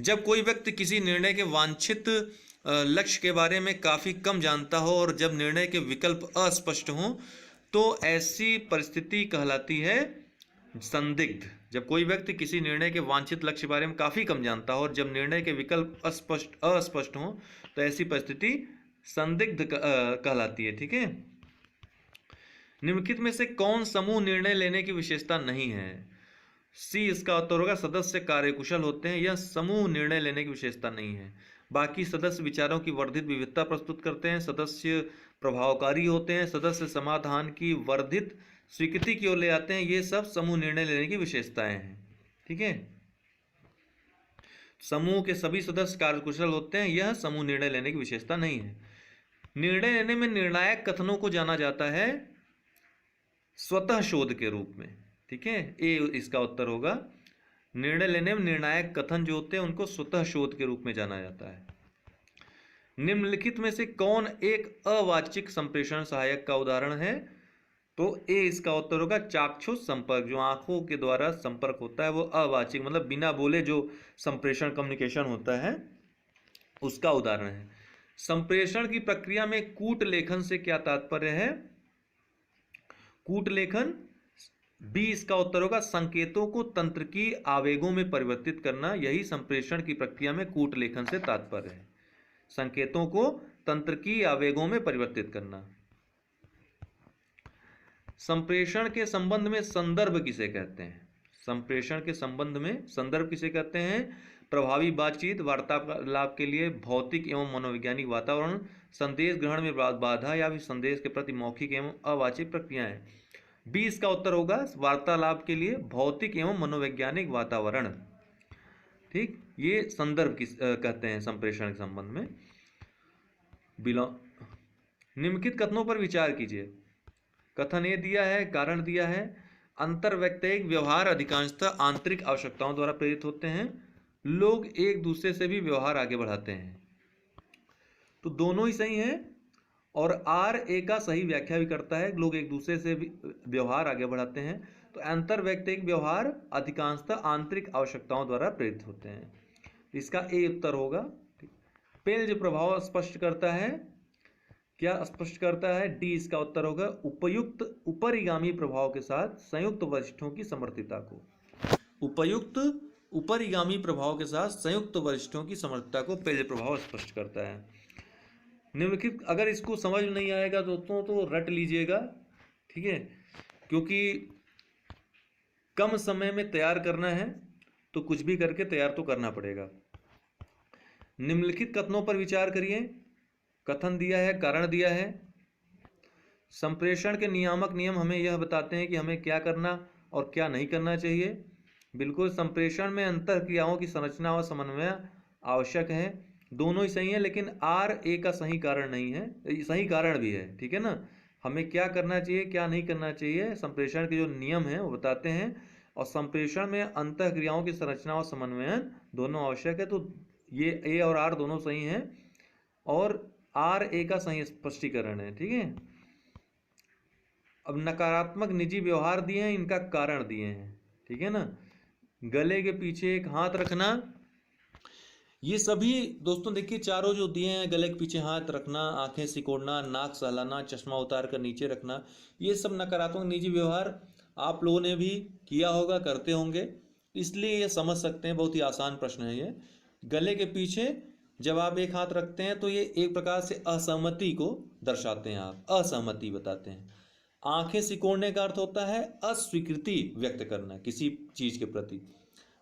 जब कोई व्यक्ति किसी निर्णय के वांछित लक्ष्य के बारे में काफ़ी कम जानता हो और जब निर्णय के विकल्प अस्पष्ट हों तो ऐसी परिस्थिति कहलाती है संदिग्ध। जब कोई व्यक्ति किसी निर्णय के वांछित लक्ष्य के बारे में काफ़ी कम जानता हो और जब निर्णय के विकल्प अस्पष्ट हों तो ऐसी परिस्थिति संदिग्ध कहलाती है। ठीक है। निम्नलिखित में से कौन समूह निर्णय लेने की विशेषता नहीं है? सी इसका उत्तर होगा सदस्य कार्यकुशल होते हैं। यह समूह निर्णय लेने की विशेषता नहीं है। बाकी सदस्य विचारों की वर्धित विविधता प्रस्तुत करते हैं। सदस्य प्रभावकारी होते हैं। सदस्य समाधान की वर्धित स्वीकृति की ओर ले आते हैं। ये सब समूह निर्णय लेने की विशेषताएं हैं। ठीक है। समूह के सभी सदस्य कार्यकुशल होते हैं। यह समूह निर्णय लेने की विशेषता नहीं है। निर्णय लेने में निर्णायक कथनों को जाना जाता है स्वतः शोध के रूप में। ठीक है। ए इसका उत्तर होगा। निर्णय लेने में निर्णायक कथन जो होते हैं उनको स्वतः शोध के रूप में जाना जाता है। निम्नलिखित में से कौन एक अवाचिक संप्रेषण सहायक का उदाहरण है? तो ए इसका उत्तर होगा चाक्षुष संपर्क। जो आंखों के द्वारा संपर्क होता है वो अवाचिक, मतलब बिना बोले जो संप्रेषण कम्युनिकेशन होता है उसका उदाहरण है। संप्रेषण की प्रक्रिया में कूट लेखन से क्या तात्पर्य है? कूट लेखन बी इसका उत्तर होगा संकेतों को तंत्रिकी आवेगों में परिवर्तित करना। यही संप्रेषण की प्रक्रिया में कूट लेखन से तात्पर्य है। संकेतों को तंत्रिकी आवेगों में परिवर्तित करना। संप्रेषण के संबंध में संदर्भ किसे कहते हैं? संप्रेषण के संबंध में संदर्भ किसे कहते हैं? प्रभावी बातचीत, वार्तालाप के लिए भौतिक एवं मनोवैज्ञानिक वातावरण, संदेश ग्रहण में बाधा या फिर संदेश के प्रति मौखिक एवं अवाचिक प्रक्रियाएं। बी इसका उत्तर होगा वार्तालाप के लिए भौतिक एवं मनोवैज्ञानिक वातावरण। ठीक। ये संदर्भ किस कहते हैं संप्रेषण के संबंध में। निम्नलिखित कथनों पर विचार कीजिए। कथन ए दिया है, कारण दिया है। अंतर्वैयक्तिक व्यवहार अधिकांशतः आंतरिक आवश्यकताओं द्वारा प्रेरित होते हैं। लोग एक दूसरे से भी व्यवहार आगे बढ़ाते हैं। तो दोनों ही सही हैं और आर ए का सही व्याख्या भी करता है। लोग एक दूसरे से भी व्यवहार आगे बढ़ाते हैं। तो अंतर्वैयक्तिक व्यवहार अधिकांशतः आंतरिक आवश्यकताओं द्वारा प्रेरित होते हैं। इसका ए उत्तर होगा। पेल्ज प्रभाव स्पष्ट करता है, क्या स्पष्ट करता है? डी इसका उत्तर होगा उपयुक्त उपरिगामी प्रभाव के साथ संयुक्त वरिष्ठों की समर्थिता को। उपयुक्त उपरिगामी प्रभाव के साथ संयुक्त वरिष्ठों की समर्थता को पेय प्रभाव स्पष्ट करता है। निम्नलिखित, अगर इसको समझ नहीं आएगा दोस्तों तो रट लीजिएगा, ठीक है, क्योंकि कम समय में तैयार करना है तो कुछ भी करके तैयार तो करना पड़ेगा। निम्नलिखित कथनों पर विचार करिए। कथन दिया है, कारण दिया है। संप्रेषण के नियामक नियम हमें यह बताते हैं कि हमें क्या करना और क्या नहीं करना चाहिए। बिल्कुल, संप्रेषण में अंतःक्रियाओं की संरचना और समन्वय आवश्यक है। दोनों ही सही है, लेकिन आर ए का सही कारण नहीं है, सही कारण भी है, ठीक है ना। हमें क्या करना चाहिए क्या नहीं करना चाहिए, संप्रेषण के जो नियम हैं वो बताते हैं। और संप्रेषण में अंतःक्रियाओं की संरचना और समन्वयन दोनों आवश्यक है, तो ये ए और आर दोनों सही हैं और आर ए का सही स्पष्टीकरण है, ठीक है। अब नकारात्मक निजी व्यवहार दिए हैं, इनका कारण दिए हैं, ठीक है ना। गले के पीछे एक हाथ रखना, ये सभी दोस्तों देखिए चारों जो दिए हैं, गले के पीछे हाथ रखना, आंखें सिकोड़ना, नाक सहलाना, चश्मा उतार कर नीचे रखना, ये सब नकारात्मक निजी व्यवहार आप लोगों ने भी किया होगा, करते होंगे, इसलिए ये समझ सकते हैं। बहुत ही आसान प्रश्न है ये। गले के पीछे जब आप एक हाथ रखते हैं तो ये एक प्रकार से असहमति को दर्शाते हैं, आप असहमति बताते हैं। आंखें सिकोड़ने का अर्थ होता है अस्वीकृति व्यक्त करना किसी चीज के प्रति।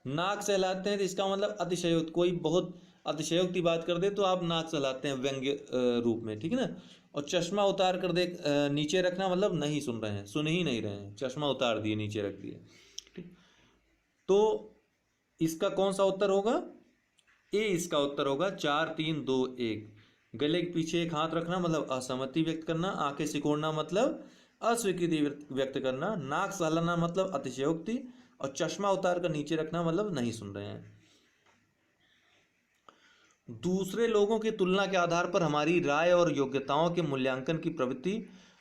नाक सहलाते हैं तो इसका मतलब अतिशयोक्ति, कोई बहुत अतिशयोक्ति बात कर दे तो आप नाक सहलाते हैं व्यंग्य रूप में, ठीक है ना। और चश्मा उतार कर दे नीचे रखना मतलब नहीं सुन रहे हैं, सुन ही नहीं रहे हैं, चश्मा उतार दिए नीचे रख दिए, ठीक। तो इसका कौन सा उत्तर होगा, ए इसका उत्तर होगा। 4 3 2 1। गले के पीछे एक हाथ रखना मतलब असहमति व्यक्त करना, आंखें सिकोड़ना मतलब अस्वीकृति व्यक्त करना, नाक सहलाना मतलब अतिशयोक्ति, और चश्मा उतार कर नीचे रखना मतलब नहीं सुन रहे हैं। दूसरे लोगों की तुलना के आधार पर हमारी राय और योग्यताओं के मूल्यांकन की प्रवृत्ति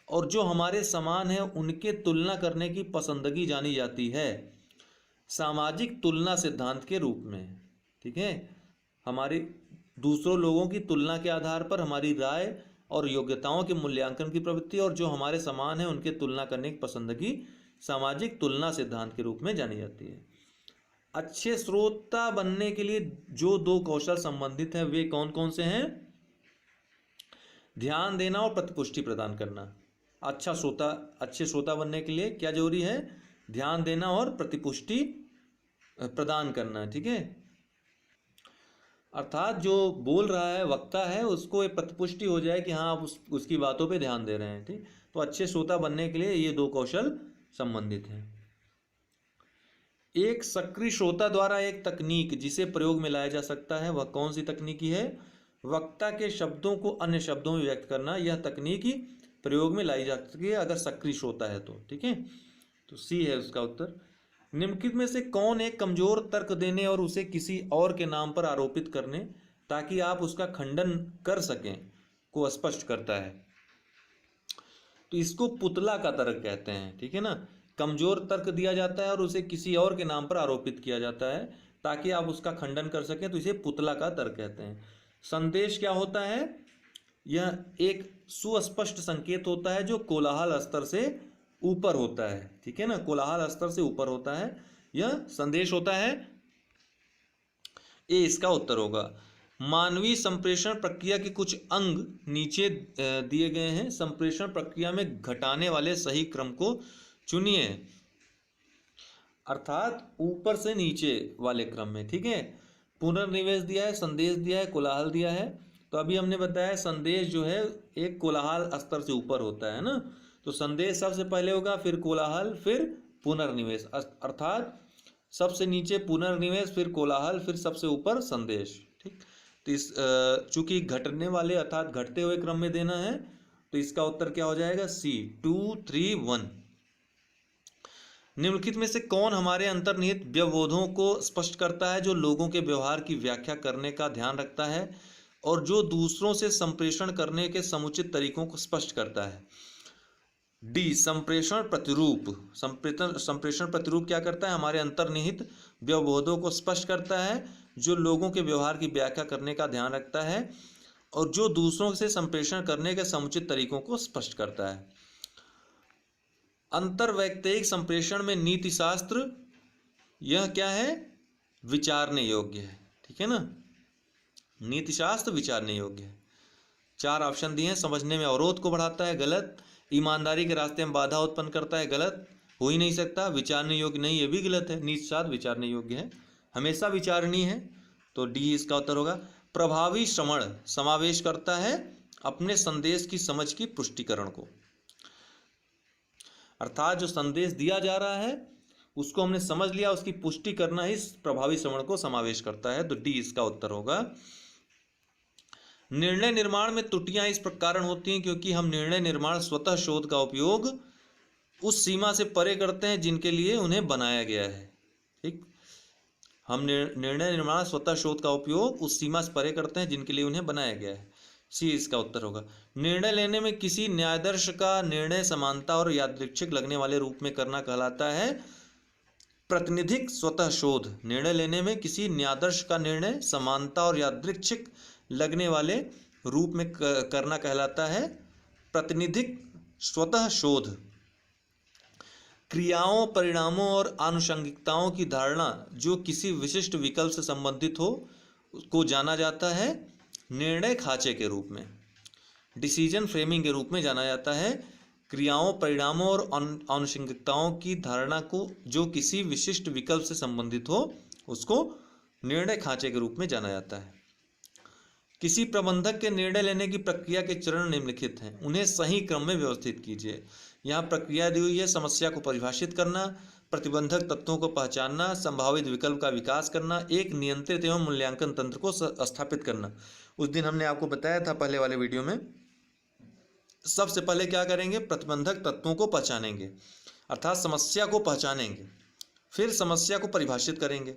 और जो हमारे समान है उनके तुलना करने की पसंदगी जानी जाती है सामाजिक तुलना सिद्धांत के रूप में, ठीक है। हमारी दूसरों लोगों की तुलना के आधार पर हमारी राय और योग्यताओं के मूल्यांकन की प्रवृत्ति और जो हमारे समान है उनके तुलना करने की पसंदगी सामाजिक तुलना सिद्धांत के रूप में जानी जाती है। अच्छे श्रोता बनने के लिए जो 2 कौशल संबंधित हैं वे कौन कौन से हैं, ध्यान देना और प्रतिपुष्टि प्रदान करना। अच्छे श्रोता बनने के लिए क्या जरूरी है, ध्यान देना और प्रतिपुष्टि प्रदान करना, ठीक है। अर्थात जो बोल रहा है वक्ता है उसको एक प्रतिपुष्टि हो जाए कि हाँ आप उसकी बातों पे ध्यान दे रहे हैं, ठीक। तो अच्छे श्रोता बनने के लिए ये 2 कौशल संबंधित हैं। एक सक्रिय श्रोता द्वारा एक तकनीक जिसे प्रयोग में लाया जा सकता है वह कौन सी तकनीकी है, वक्ता के शब्दों को अन्य शब्दों में व्यक्त करना। यह तकनीकी प्रयोग में लाई जा सकती है अगर सक्रिय श्रोता है तो, ठीक है। तो सी है उसका उत्तर। निम्नलिखित में से कौन एक कमजोर तर्क देने और उसे किसी और के नाम पर आरोपित करने ताकि आप उसका खंडन कर सकें को स्पष्ट करता है। तो इसको पुतला का तर्क कहते हैं, ठीक है ना। कमजोर तर्क दिया जाता है और उसे किसी और के नाम पर आरोपित किया जाता है ताकि आप उसका खंडन कर सकें, तो इसे पुतला का तर्क कहते हैं। संदेश क्या होता है, यह एक सुस्पष्ट संकेत होता है जो कोलाहल स्तर से ऊपर होता है, ठीक है ना। कोलाहल स्तर से ऊपर होता है, यह संदेश होता है। ए इसका उत्तर होगा। मानवीय संप्रेषण प्रक्रिया के कुछ अंग नीचे दिए गए हैं। संप्रेषण प्रक्रिया में घटाने वाले सही क्रम को चुनिए, अर्थात ऊपर से नीचे वाले क्रम में, ठीक है। पुनर्निवेश दिया है, संदेश दिया है, कोलाहल दिया है। तो अभी हमने बताया संदेश जो है एक कोलाहल स्तर से ऊपर होता है ना, तो संदेश सबसे पहले होगा, फिर कोलाहल, फिर पुनर्निवेश, अर्थात सबसे नीचे पुनर्निवेश, फिर कोलाहल, फिर सबसे ऊपर संदेश, ठीक। तो इस चूंकि घटने वाले अर्थात घटते हुए क्रम में देना है तो इसका उत्तर क्या हो जाएगा, सी 2 3 1। निम्नलिखित में से कौन हमारे अंतर्निहित व्यवबोधों को स्पष्ट करता है जो लोगों के व्यवहार की व्याख्या करने का ध्यान रखता है और जो दूसरों से संप्रेषण करने के समुचित तरीकों को स्पष्ट करता है। डी संप्रेषण प्रतिरूप। संप्रेषण प्रतिरूप क्या करता है, हमारे अंतर्निहित व्यवबोधों को स्पष्ट करता है जो लोगों के व्यवहार की व्याख्या करने का ध्यान रखता है और जो दूसरों से संप्रेषण करने के समुचित तरीकों को स्पष्ट करता है। अंतर्वैयक्तिक संप्रेषण में नीति शास्त्र यह क्या है, विचारने योग्य है। ठीक है ना, नीतिशास्त्र विचारने योग्य है। 4 ऑप्शन दिए हैं। समझने में अवरोध को बढ़ाता है, गलत। ईमानदारी के रास्ते में बाधा उत्पन्न करता है, गलत, हो ही नहीं सकता। विचारने योग्य नहीं, ये भी गलत है। नीतिशास्त्र विचारने योग्य है, हमेशा विचारणीय है, तो डी इसका उत्तर होगा। प्रभावी श्रवण समावेश करता है अपने संदेश की समझ की पुष्टिकरण को, अर्थात जो संदेश दिया जा रहा है उसको हमने समझ लिया, उसकी पुष्टि करना इस प्रभावी श्रवण को समावेश करता है, तो डी इसका उत्तर होगा। निर्णय निर्माण में त्रुटियां इस कारण होती हैं क्योंकि हम निर्णय निर्माण स्वतः शोध का उपयोग उस सीमा से परे करते हैं जिनके लिए उन्हें बनाया गया है। ठीक, हम निर्णय निर्माण स्वतः शोध का उपयोग उस सीमा से परे करते हैं जिनके लिए उन्हें बनाया गया है, सी इसका उत्तर होगा। निर्णय लेने में किसी न्यायाधीश का निर्णय समानता और यादृच्छिक लगने वाले रूप में करना कहलाता है प्रतिनिधिक स्वतः शोध। निर्णय लेने में किसी न्यायाधीश का निर्णय समानता और यादृच्छिक लगने वाले रूप में करना कहलाता है प्रतिनिधिक स्वतः शोध। क्रियाओं, परिणामों और आनुषंगिकताओं की धारणा जो किसी विशिष्ट विकल्प से संबंधित हो को जाना जाता है निर्णय खांचे के रूप में, डिसीजन फ्रेमिंग के रूप में जाना जाता है। क्रियाओं, परिणामों और आनुषंगिकताओं की धारणा को जो किसी विशिष्ट विकल्प से संबंधित हो उसको निर्णय खांचे के रूप में जाना जाता है। किसी प्रबंधक के निर्णय लेने की प्रक्रिया के चरण निम्नलिखित हैं, उन्हें सही क्रम में व्यवस्थित कीजिए। यहाँ प्रक्रिया दी हुई है, समस्या को परिभाषित करना, प्रतिबंधक तत्वों को पहचानना, संभावित विकल्प का विकास करना, एक नियंत्रित एवं मूल्यांकन तंत्र को स्थापित करना। उस दिन हमने आपको बताया था पहले वाले वीडियो में, सबसे पहले क्या करेंगे, प्रतिबंधक तत्वों को पहचानेंगे, अर्थात समस्या को पहचानेंगे, फिर समस्या को परिभाषित करेंगे,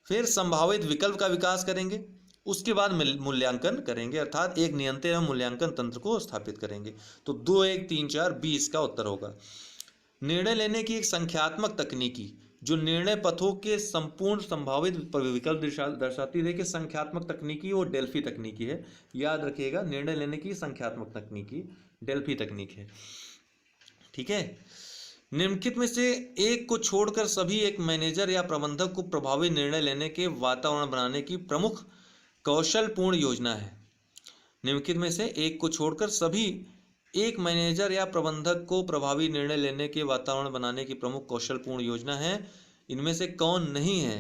फिर संभावित विकल्प का विकास करेंगे, उसके बाद मूल्यांकन करेंगे, अर्थात एक नियंत्रण एवं मूल्यांकन तंत्र को स्थापित करेंगे। तो 2, 1, 3, 4 20 का उत्तर होगा। निर्णय लेने की एक संख्यात्मक तकनीकी जो निर्णय पथों के संपूर्ण संभावित विकल्प दर्शाती है। देखिए संख्यात्मक तकनीकी वो डेल्फी तकनीकी है, याद रखिएगा। निर्णय लेने की संख्यात्मक तकनीकी डेल्फी तकनीक है। ठीक है, निम्नलिखित में से एक को छोड़कर सभी एक मैनेजर या प्रबंधक को प्रभावी निर्णय लेने के वातावरण बनाने की प्रमुख कौशलपूर्ण योजना है। निम्नलिखित में से एक को छोड़कर सभी एक मैनेजर या प्रबंधक को प्रभावी निर्णय लेने के वातावरण बनाने की प्रमुख कौशलपूर्ण योजना है। इनमें से कौन नहीं है,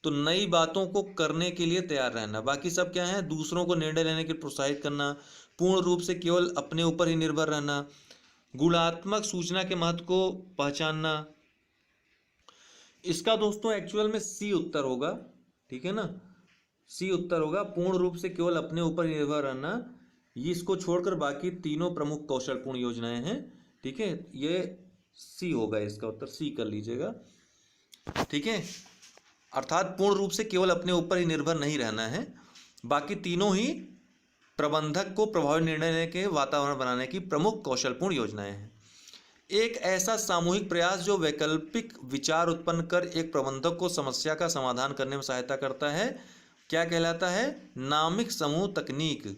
तो नई बातों को करने के लिए तैयार रहना। बाकी सब क्या है, दूसरों को निर्णय लेने के लिए प्रोत्साहित करना, पूर्ण रूप से केवल अपने ऊपर ही निर्भर रहना, गुणात्मक सूचना के महत्व को पहचानना। इसका दोस्तों एक्चुअल में सी उत्तर होगा। ठीक है ना, सी उत्तर होगा, पूर्ण रूप से केवल अपने ऊपर निर्भर रहना। ये इसको छोड़कर बाकी तीनों प्रमुख कौशलपूर्ण योजनाएं हैं। ठीक है, ये सी होगा इसका उत्तर, सी कर लीजिएगा। ठीक है, अर्थात पूर्ण रूप से केवल अपने ऊपर ही निर्भर नहीं रहना है, बाकी तीनों ही प्रबंधक को प्रभावी निर्णय लेने के वातावरण बनाने की प्रमुख कौशलपूर्ण योजनाएं हैं। एक ऐसा सामूहिक प्रयास जो वैकल्पिक विचार उत्पन्न कर एक प्रबंधक को समस्या का समाधान करने में सहायता करता है, क्या कहलाता है, नामिक समूह तकनीक।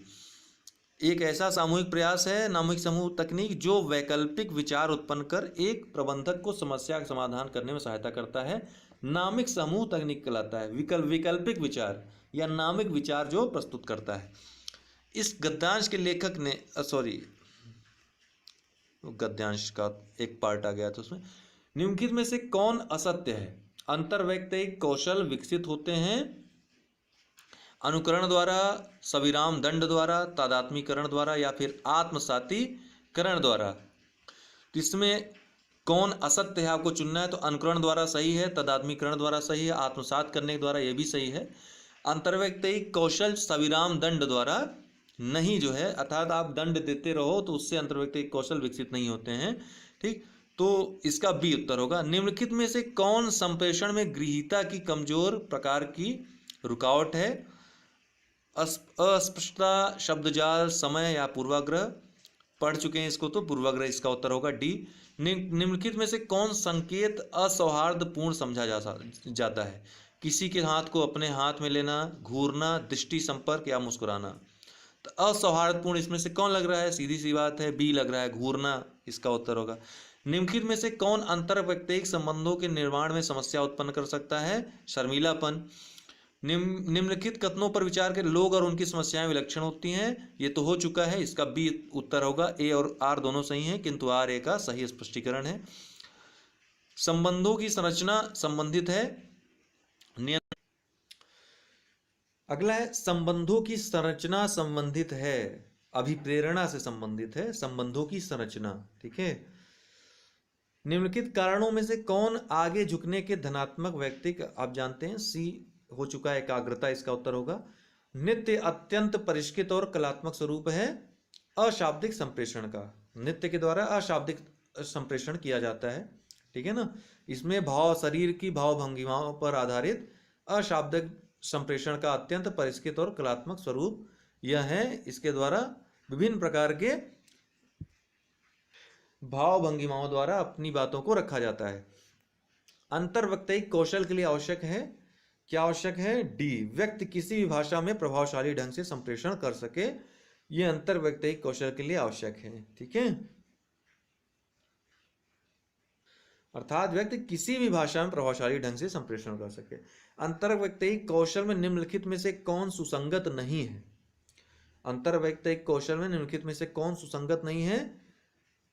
एक ऐसा सामूहिक प्रयास है, नामिक समूह तकनीक, जो वैकल्पिक विचार उत्पन्न कर एक प्रबंधक को समस्या का समाधान करने में सहायता करता है, नामिक समूह तकनीक कहलाता है। वैकल्पिक विचार या नामिक विचार जो प्रस्तुत करता है। इस गद्यांश के लेखक ने गद्यांश का एक पार्ट आ गया था उसमें, निम्नलिखित में से कौन असत्य है। अंतर्वैयक्तिक कौशल विकसित होते हैं अनुकरण द्वारा, सविराम दंड द्वारा, तादात्मीकरण द्वारा या फिर आत्मसातीकरण द्वारा। तो इसमें कौन असत्य है आपको चुनना है, तो अनुकरण द्वारा सही है, तादात्मीकरण द्वारा सही है, आत्मसात करने के द्वारा ये भी सही है। अंतर्वैयक्तिक कौशल सविराम दंड द्वारा नहीं जो है, अर्थात आप दंड देते रहो तो उससे अंतर्वैयक्तिक कौशल विकसित नहीं होते हैं। ठीक, तो इसका बी उत्तर होगा। निम्नलिखित में से कौन संप्रेषण में गृहीता की कमजोर प्रकार की रुकावट है। अस्पष्टता, शब्दजाल, समय या पूर्वाग्रह। पढ़ चुके हैं इसको, तो पूर्वाग्रह इसका उत्तर होगा डी। निम्नलिखित में से कौन संकेत असौहार्दपूर्ण समझा जाता है। किसी के हाथ को अपने हाथ में लेना, घूरना, दृष्टि संपर्क या मुस्कुराना। तो असौहार्दपूर्ण इसमें से कौन लग रहा है, सीधी सी बात है बी लग रहा है, घूरना इसका उत्तर होगा। निम्नलिखित में से कौन अंतर व्यक्तिक संबंधों के निर्माण में समस्या उत्पन्न कर सकता है? शर्मीलापन। निम्नलिखित कथनों पर विचार कर, लोग और उनकी समस्याएं विलक्षण होती हैं, ये तो हो चुका है, इसका बी उत्तर होगा। ए और आर दोनों सही हैं, किंतु आर ए का सही स्पष्टीकरण है। संबंधों की संरचना संबंधित है। अगला है संबंधों की संरचना संबंधित है, अभिप्रेरणा से संबंधित है संबंधों की संरचना। ठीक है। निम्नलिखित कारणों में से कौन आगे झुकने के धनात्मक व्यक्तिक, आप जानते हैं सी हो चुका है, एकाग्रता इसका उत्तर होगा। नित्य अत्यंत परिष्कृत और कलात्मक स्वरूप है अशाब्दिक संप्रेषण का। नित्य के द्वारा अशाब्दिक संप्रेषण किया जाता है। ठीक है ना। इसमें भाव, शरीर की भाव भंगिमाओं पर आधारित अशाब्दिक संप्रेषण का अत्यंत परिष्कृत और कलात्मक स्वरूप यह है। इसके द्वारा विभिन्न प्रकार के भाव भंगिमाओं द्वारा अपनी बातों को रखा जाता है। अंतर्वैयक्तिक कौशल के लिए आवश्यक है, क्या आवश्यक है? डी, व्यक्ति किसी भी भाषा में प्रभावशाली ढंग से संप्रेषण कर सके, यह अंतर्वैयक्तिक कौशल के लिए आवश्यक है। ठीक है। अर्थात व्यक्ति किसी भी भाषा में प्रभावशाली ढंग से संप्रेषण कर सके। अंतर्वैयक्तिक कौशल में निम्नलिखित में से कौन सुसंगत नहीं है? अंतर्वैयक्तिक कौशल में निम्नलिखित में से कौन सुसंगत नहीं है?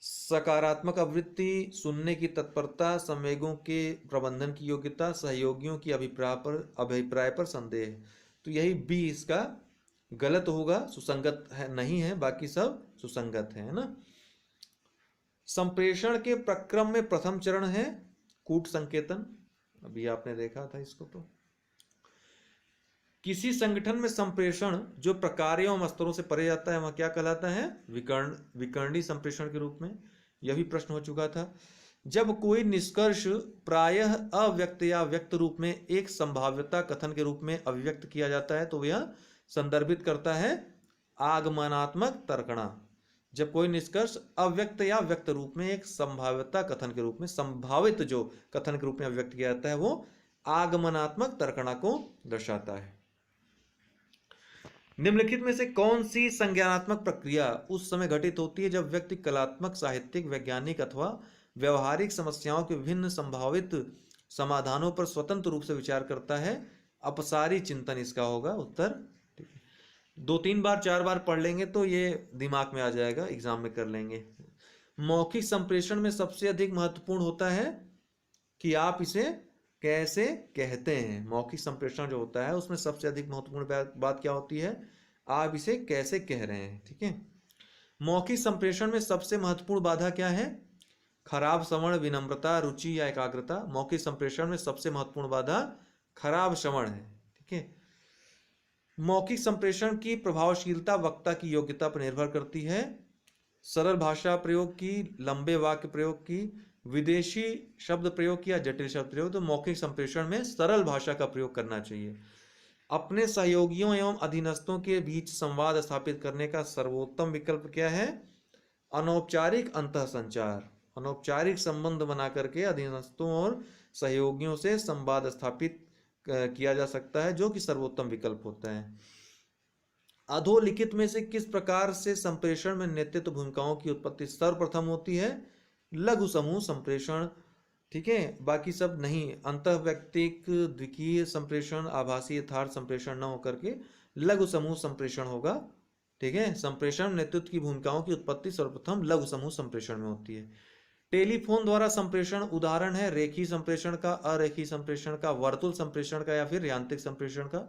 सकारात्मक आवृत्ति, सुनने की तत्परता, संवेगों के प्रबंधन की योग्यता, सहयोगियों की अभिप्राय पर संदेह। तो यही बी इसका गलत होगा, सुसंगत है नहीं है, बाकी सब सुसंगत है ना। संप्रेषण के प्रक्रम में प्रथम चरण है कूट संकेतन, अभी आपने देखा था इसको। तो किसी संगठन में संप्रेषण जो प्रकारों एवं स्तरों से परे जाता है वह क्या कहलाता है? विकर्णी संप्रेषण के रूप में। यह भी प्रश्न हो चुका था। जब कोई निष्कर्ष प्रायः अव्यक्त या व्यक्त रूप में एक संभाव्यता कथन के रूप में अभिव्यक्त किया जाता है तो यह संदर्भित करता है आगमनात्मक तर्कणा। जब कोई निष्कर्ष अव्यक्त या व्यक्त रूप में एक संभाव्यता कथन के रूप में, संभावित जो कथन के रूप में अभिव्यक्त किया जाता है वो आगमनात्मक तर्कणा को दर्शाता है। निम्नलिखित में से कौन सी संज्ञानात्मक प्रक्रिया उस समय घटित होती है जब व्यक्ति कलात्मक, साहित्यिक, वैज्ञानिक अथवा व्यवहारिक समस्याओं के विभिन्न संभावित समाधानों पर स्वतंत्र रूप से विचार करता है? अपसारी चिंतन इसका होगा उत्तर। 2-3 बार 4 बार पढ़ लेंगे तो ये दिमाग में आ जाएगा, एग्जाम में कर लेंगे। मौखिक संप्रेषण में सबसे अधिक महत्वपूर्ण होता है कि आप इसे कैसे कहते हैं। मौखिक संप्रेषण जो होता है उसमें सबसे अधिक महत्वपूर्ण बात क्या होती है? आप इसे कैसे कह रहे हैं। ठीक है। मौखिक संप्रेषण में सबसे महत्वपूर्ण बाधा क्या है? खराब श्रवण, विनम्रता, रुचि या एकाग्रता। मौखिक संप्रेषण में सबसे महत्वपूर्ण बाधा खराब श्रवण है। ठीक है। मौखिक संप्रेषण की प्रभावशीलता वक्ता की योग्यता पर निर्भर करती है। सरल भाषा प्रयोग की, लंबे वाक्य प्रयोग की, विदेशी शब्द प्रयोग की या जटिल शब्द प्रयोग। तो मौखिक संप्रेषण में सरल भाषा का प्रयोग करना चाहिए। अपने सहयोगियों एवं अधीनस्थों के बीच संवाद स्थापित करने का सर्वोत्तम विकल्प क्या है? अनौपचारिक अंतः संचार। अनौपचारिक संबंध बना करके अधीनस्थों और सहयोगियों से संवाद स्थापित किया जा सकता है, जो कि सर्वोत्तम विकल्प होता है। अधोलिखित में से किस प्रकार से संप्रेषण में नेतृत्व भूमिकाओं की उत्पत्ति सर्वप्रथम होती है? लघु समूह संप्रेषण। ठीक है। बाकी सब नहीं। अंतःवैयक्तिक, द्विकीय संप्रेषण, आभासी यथार्थ संप्रेषण न होकर के लघु समूह संप्रेषण होगा। ठीक है। संप्रेषण नेतृत्व की भूमिकाओं की उत्पत्ति सर्वप्रथम लघु समूह संप्रेषण में होती है। टेलीफोन द्वारा संप्रेषण उदाहरण है रेखीय संप्रेषण का, अरेखीय संप्रेषण का, वर्तुल संप्रेषण का या फिर यांत्रिक संप्रेषण का।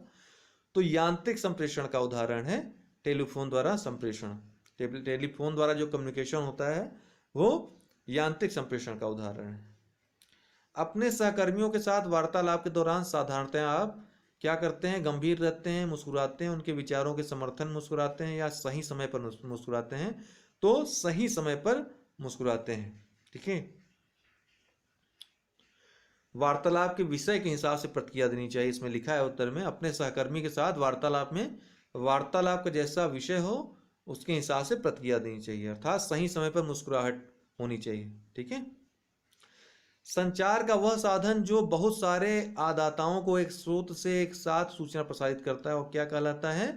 तो यांत्रिक संप्रेषण का उदाहरण है टेलीफोन द्वारा संप्रेषण। टेलीफोन द्वारा जो कम्युनिकेशन होता है वो यांत्रिक संप्रेषण का उदाहरण है। अपने सहकर्मियों के साथ वार्तालाप के दौरान साधारणतः आप क्या करते हैं? गंभीर रहते हैं, मुस्कुराते हैं, उनके विचारों के समर्थन मुस्कुराते हैं या सही समय पर मुस्कुराते हैं? तो सही समय पर मुस्कुराते हैं। ठीक है। वार्तालाप के विषय के हिसाब से प्रतिक्रिया देनी चाहिए। इसमें लिखा है उत्तर में, अपने सहकर्मी के साथ वार्तालाप में वार्तालाप का जैसा विषय हो उसके हिसाब से प्रतिक्रिया देनी चाहिए, अर्थात सही समय पर मुस्कुराहट होनी चाहिए। ठीक है। संचार का वह साधन जो बहुत सारे आदाताओं को एक स्रोत से एक साथ सूचना प्रसारित करता है वो क्या कहलाता है?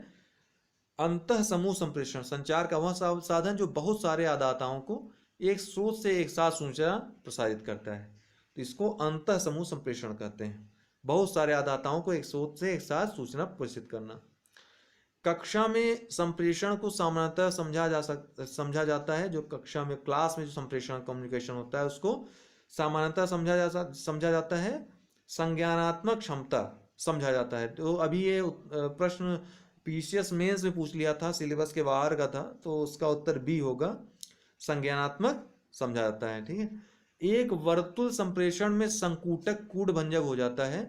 अंतः समूह संप्रेषण। संचार का वह साधन जो बहुत सारे आदाताओं को एक स्रोत से एक साथ सूचना प्रसारित करता है, तो इसको अंतः समूह संप्रेषण कहते हैं। बहुत सारे आदाताओं को एक स्रोत से एक साथ सूचना प्रेषित करना। कक्षा में संप्रेषण को सामान्यतः समझा जाता है, जो कक्षा में क्लास में जो संप्रेषण कम्युनिकेशन होता है उसको सामान्यतः समझा जाता है। संज्ञानात्मक क्षमता समझा जाता है। तो अभी ये प्रश्न पीसीएस मेंस में पूछ लिया था, सिलेबस के बाहर का था, तो उसका उत्तर बी होगा, संज्ञानात्मक समझा जाता है। ठीक है। एक वर्तुल संप्रेषण में संकूटक कूटभंजक हो जाता है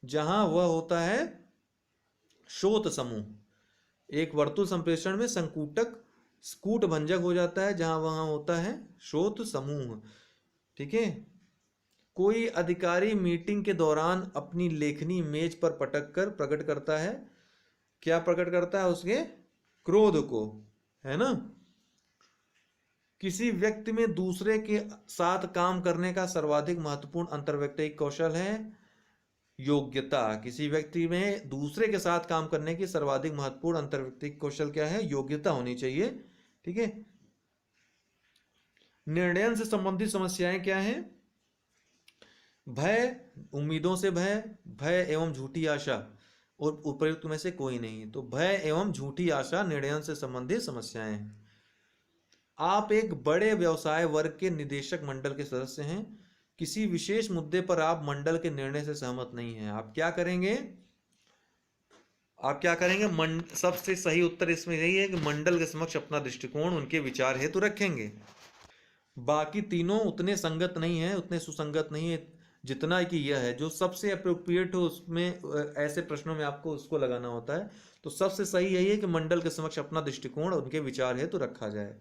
जहां वह होता है स्रोत समूह। एक वर्तुल संप्रेषण में संकूटक कूटभंजक हो जाता है जहां वहां होता है स्रोत समूह। ठीक है। कोई अधिकारी मीटिंग के दौरान अपनी लेखनी मेज पर पटक कर प्रकट करता है, क्या प्रकट करता है? उसके क्रोध को, है ना। किसी व्यक्ति में दूसरे के साथ काम करने का सर्वाधिक महत्वपूर्ण अंतर्वैयक्तिक कौशल है योग्यता। किसी व्यक्ति में दूसरे के साथ काम करने की सर्वाधिक महत्वपूर्ण अंतर्वैयक्तिक कौशल क्या है? योग्यता होनी चाहिए। ठीक है। निर्णय से संबंधित समस्याएं क्या है? भय, उम्मीदों से भय, भय एवं झूठी आशा, और उपयुक्त में से कोई नहीं। तो भय एवं झूठी आशा निर्णय से संबंधित समस्याएं हैं। आप एक बड़े व्यवसाय वर्ग के निदेशक मंडल के सदस्य हैं। किसी विशेष मुद्दे पर आप मंडल के निर्णय से सहमत नहीं हैं। आप क्या करेंगे? सबसे सही उत्तर इसमें यही है कि मंडल के समक्ष अपना दृष्टिकोण उनके विचार हेतु रखेंगे। बाकी तीनों उतने संगत नहीं है, उतने सुसंगत नहीं है जितना कि यह है। जो सबसे अप्रोप्रिएट हो उसमें ऐसे प्रश्नों में आपको उसको लगाना होता है। तो सबसे सही यही है कि मंडल के समक्ष अपना दृष्टिकोण उनके विचार हेतु रखा जाए।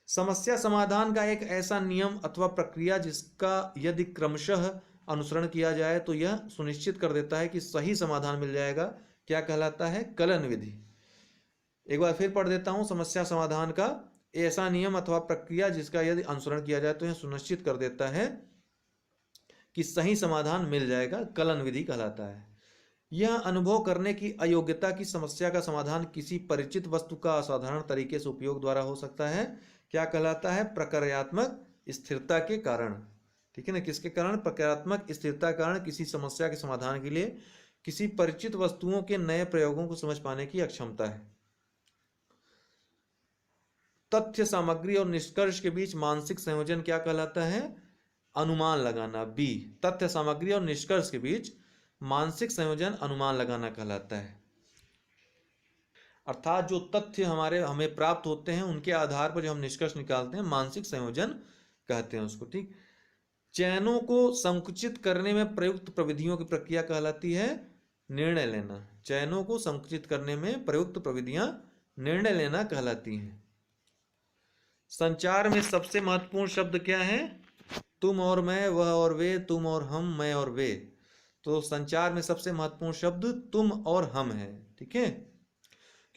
समस्या समाधान का एक ऐसा नियम अथवा प्रक्रिया जिसका यदि क्रमशः अनुसरण किया जाए तो यह सुनिश्चित कर देता है कि सही समाधान मिल जाएगा, क्या कहलाता है? कलन विधि। एक बार फिर पढ़ देता हूं। समस्या समाधान का ऐसा नियम अथवा प्रक्रिया जिसका यदि अनुसरण किया जाए तो यह सुनिश्चित कर देता है कि सही समाधान मिल जाएगा, कलन विधि कहलाता है। यह अनुभव करने की अयोग्यता की समस्या का समाधान किसी परिचित वस्तु का असाधारण तरीके से उपयोग द्वारा हो सकता है, क्या कहलाता है? प्रक्रियात्मक स्थिरता के कारण। ठीक है ना। किसके कारण? प्रक्रियात्मक स्थिरता के कारण किसी समस्या के समाधान के लिए किसी परिचित वस्तुओं के नए प्रयोगों को समझ पाने की अक्षमता है। तथ्य, सामग्री और निष्कर्ष के बीच मानसिक संयोजन क्या कहलाता है? अनुमान लगाना। बी, तथ्य, सामग्री और निष्कर्ष के बीच मानसिक संयोजन अनुमान लगाना कहलाता है। अर्थात जो तथ्य हमें प्राप्त होते हैं उनके आधार पर जो हम निष्कर्ष निकालते हैं, मानसिक संयोजन कहते हैं उसको। ठीक। चयनों को संकुचित करने में प्रयुक्त प्रविधियों की प्रक्रिया कहलाती है निर्णय लेना। चयनों को संकुचित करने में प्रयुक्त प्रविधियां निर्णय लेना कहलाती हैं। संचार में सबसे महत्वपूर्ण शब्द क्या है? तुम और मैं, वह और वे, तुम और हम, मैं और वे। तो संचार में सबसे महत्वपूर्ण शब्द तुम और हम है। ठीक है।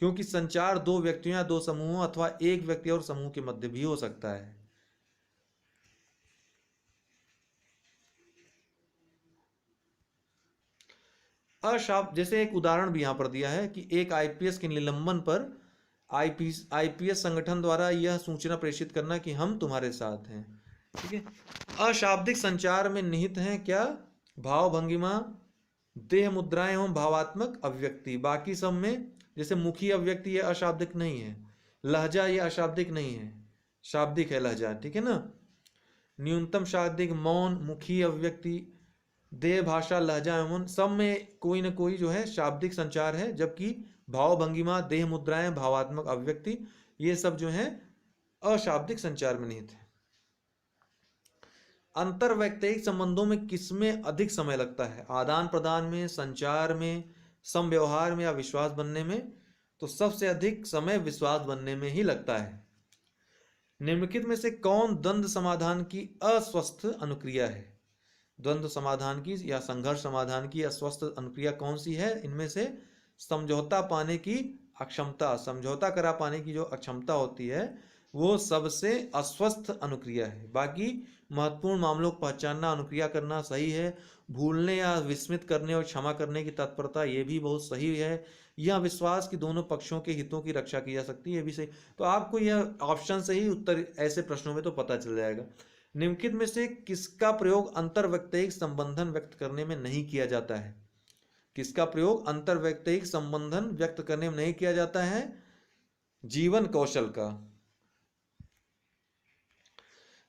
क्योंकि संचार दो व्यक्तियों या दो समूहों अथवा एक व्यक्ति और समूह के मध्य भी हो सकता है। अशाब्दिक, जैसे एक उदाहरण भी यहां पर दिया है कि एक आईपीएस के निलंबन पर आईपीएस संगठन द्वारा यह सूचना प्रेषित करना कि हम तुम्हारे साथ हैं। ठीक है। अशाब्दिक संचार में निहित हैं क्या? भाव भंगिमा, देह मुद्राएं एवं भावात्मक अभिव्यक्ति। बाकी सब में जैसे मुखी अभिव्यक्ति ये अशाब्दिक नहीं है, लहजा ये अशाब्दिक नहीं है, शाब्दिक है लहजा। ठीक है ना। न्यूनतम शाब्दिक मौन, मुखी अभिव्यक्ति, देह भाषा, लहजा एवं सब में कोई ना कोई जो है शाब्दिक संचार है, जबकि भाव भंगिमा, देह मुद्राएं, भावात्मक अभिव्यक्ति ये सब जो है अशाब्दिक संचार में निहित है। अंतरवैयक्तिक संबंधों में किसमें अधिक समय लगता है? आदान प्रदान में, संचार में, समव्यवहार में या विश्वास बनने में? तो सबसे अधिक समय विश्वास बनने में ही लगता है। निम्नलिखित में से कौन द्वंद्व समाधान की अस्वस्थ अनुक्रिया है? द्वंद्व समाधान की या संघर्ष समाधान की अस्वस्थ अनुक्रिया कौन सी है? इनमें से समझौता पाने की अक्षमता, समझौता करा पाने की जो अक्षमता होती है वो सबसे अस्वस्थ अनुक्रिया है। बाकी महत्वपूर्ण मामलों को पहचानना, अनुक्रिया करना सही है। भूलने या विस्मित करने और क्षमा करने की तत्परता, ये भी बहुत सही है। यह विश्वास कि दोनों पक्षों के हितों की रक्षा की जा सकती है, ये भी सही। तो आपको यह ऑप्शन से ही उत्तर ऐसे प्रश्नों में तो पता चल जाएगा। निम्नलिखित में से किसका प्रयोग अंतर्वैयक्तिक संबंधन व्यक्त करने में नहीं किया जाता है? किसका प्रयोग अंतर्वैयक्तिक संबंधन व्यक्त करने में नहीं किया जाता है? जीवन कौशल का।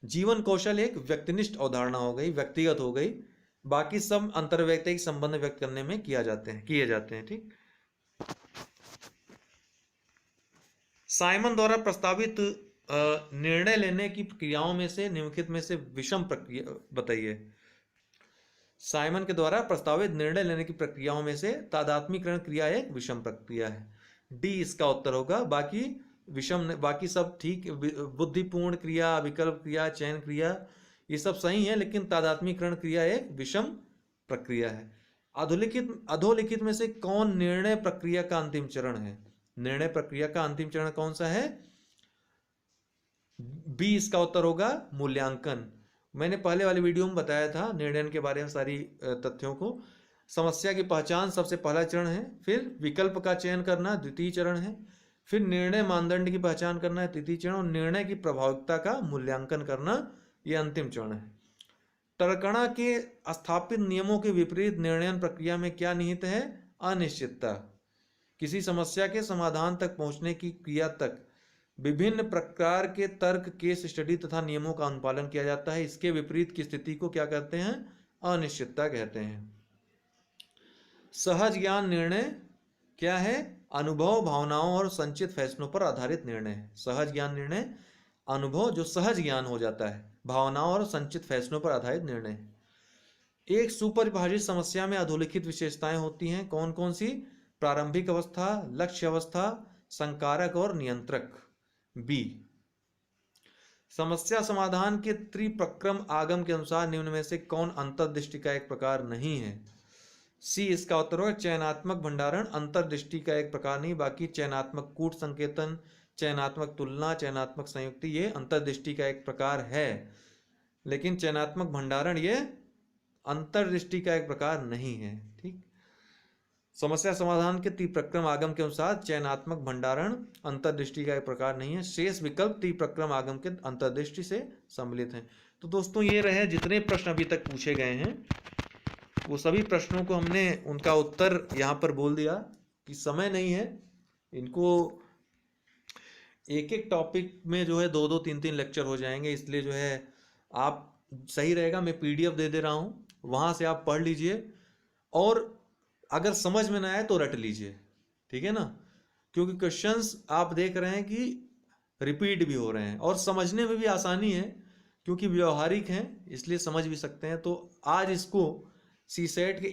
जीवन कौशल एक व्यक्तिनिष्ठ अवधारणा हो गई, व्यक्तिगत हो गई। बाकी सब अंतर्वैयक्तिक संबंध व्यक्त करने में किए जाते हैं। ठीक। साइमन द्वारा प्रस्तावित निर्णय लेने की प्रक्रियाओं में से निम्नलिखित में से विषम प्रक्रिया बताइए। साइमन के द्वारा प्रस्तावित निर्णय लेने की प्रक्रियाओं में से तादात्म्यकरण क्रिया एक विषम प्रक्रिया है। डी इसका उत्तर होगा। बाकी विषम, बाकी सब ठीक। बुद्धिपूर्ण क्रिया, विकल्प क्रिया, चयन क्रिया, ये सब सही है, लेकिन तादात्म्यकरण क्रिया एक विषम प्रक्रिया है। अधोलिखित में से कौन निर्णय प्रक्रिया का अंतिम चरण है? निर्णय प्रक्रिया का अंतिम चरण कौन सा है? बी इसका उत्तर होगा, मूल्यांकन। मैंने पहले वाली वीडियो में बताया था निर्णय के बारे में सारी तथ्यों को। समस्या की पहचान सबसे पहला चरण है, फिर विकल्प का चयन करना द्वितीय चरण है, फिर निर्णय मानदंड की पहचान करना है तृतीय चरण, और निर्णय की प्रभावकता का मूल्यांकन करना यह अंतिम चरण है। टरकणा के स्थापित नियमों के विपरीत निर्णयन प्रक्रिया में क्या निहित है? अनिश्चितता। किसी समस्या के समाधान तक पहुंचने की क्रिया तक विभिन्न प्रकार के तर्क, केस स्टडी तथा नियमों का अनुपालन किया जाता है। इसके विपरीत की स्थिति को क्या कहते हैं? अनिश्चितता कहते हैं। सहज ज्ञान निर्णय क्या है? अनुभव, भावनाओं और संचित फैसलों पर आधारित निर्णय है। सहज ज्ञान निर्णय अनुभव, जो सहज ज्ञान हो जाता है, भावनाओं और संचित फैसलों पर आधारित निर्णय है। एक सुपरिभाषित समस्या में अधोलिखित विशेषताएं होती हैं, कौन कौन सी? प्रारंभिक अवस्था, लक्ष्य अवस्था, संकारक और नियंत्रक। बी। समस्या समाधान के त्रिप्रक्रम आगम के अनुसार निम्न में से कौन अंतर्दृष्टि का एक प्रकार नहीं है? सी इसका उत्तर होगा, चयनात्मक भंडारण अंतर्दृष्टि का एक प्रकार नहीं। बाकी चयनात्मक कूट संकेतन, चयनात्मक तुलना, चयनात्मक संयुक्ति, ये अंतर्दृष्टि का एक प्रकार है, लेकिन चयनात्मक भंडारण ये अंतर्दृष्टि का एक प्रकार नहीं है। ठीक। समस्या समाधान के त्रिप्रक्रम आगम के अनुसार चयनात्मक भंडारण अंतर्दृष्टि का एक प्रकार नहीं है। शेष विकल्प त्रिप्रक्रम आगम के अंतर्दृष्टि से सम्मिलित हैं। तो दोस्तों, ये रहे जितने प्रश्न अभी तक पूछे गए हैं, वो सभी प्रश्नों को हमने उनका उत्तर यहाँ पर बोल दिया कि समय नहीं है, इनको एक एक टॉपिक में जो है 2-2, 3-3 लेक्चर हो जाएंगे, इसलिए जो है आप सही रहेगा मैं PDF दे दे रहा हूँ, वहाँ से आप पढ़ लीजिए, और अगर समझ में ना आए तो रट लीजिए। ठीक है ना? क्योंकि क्वेश्चंस आप देख रहे हैं कि रिपीट भी हो रहे हैं और समझने में भी आसानी है, क्योंकि व्यवहारिक हैं, इसलिए समझ भी सकते हैं। तो आज इसको CSET के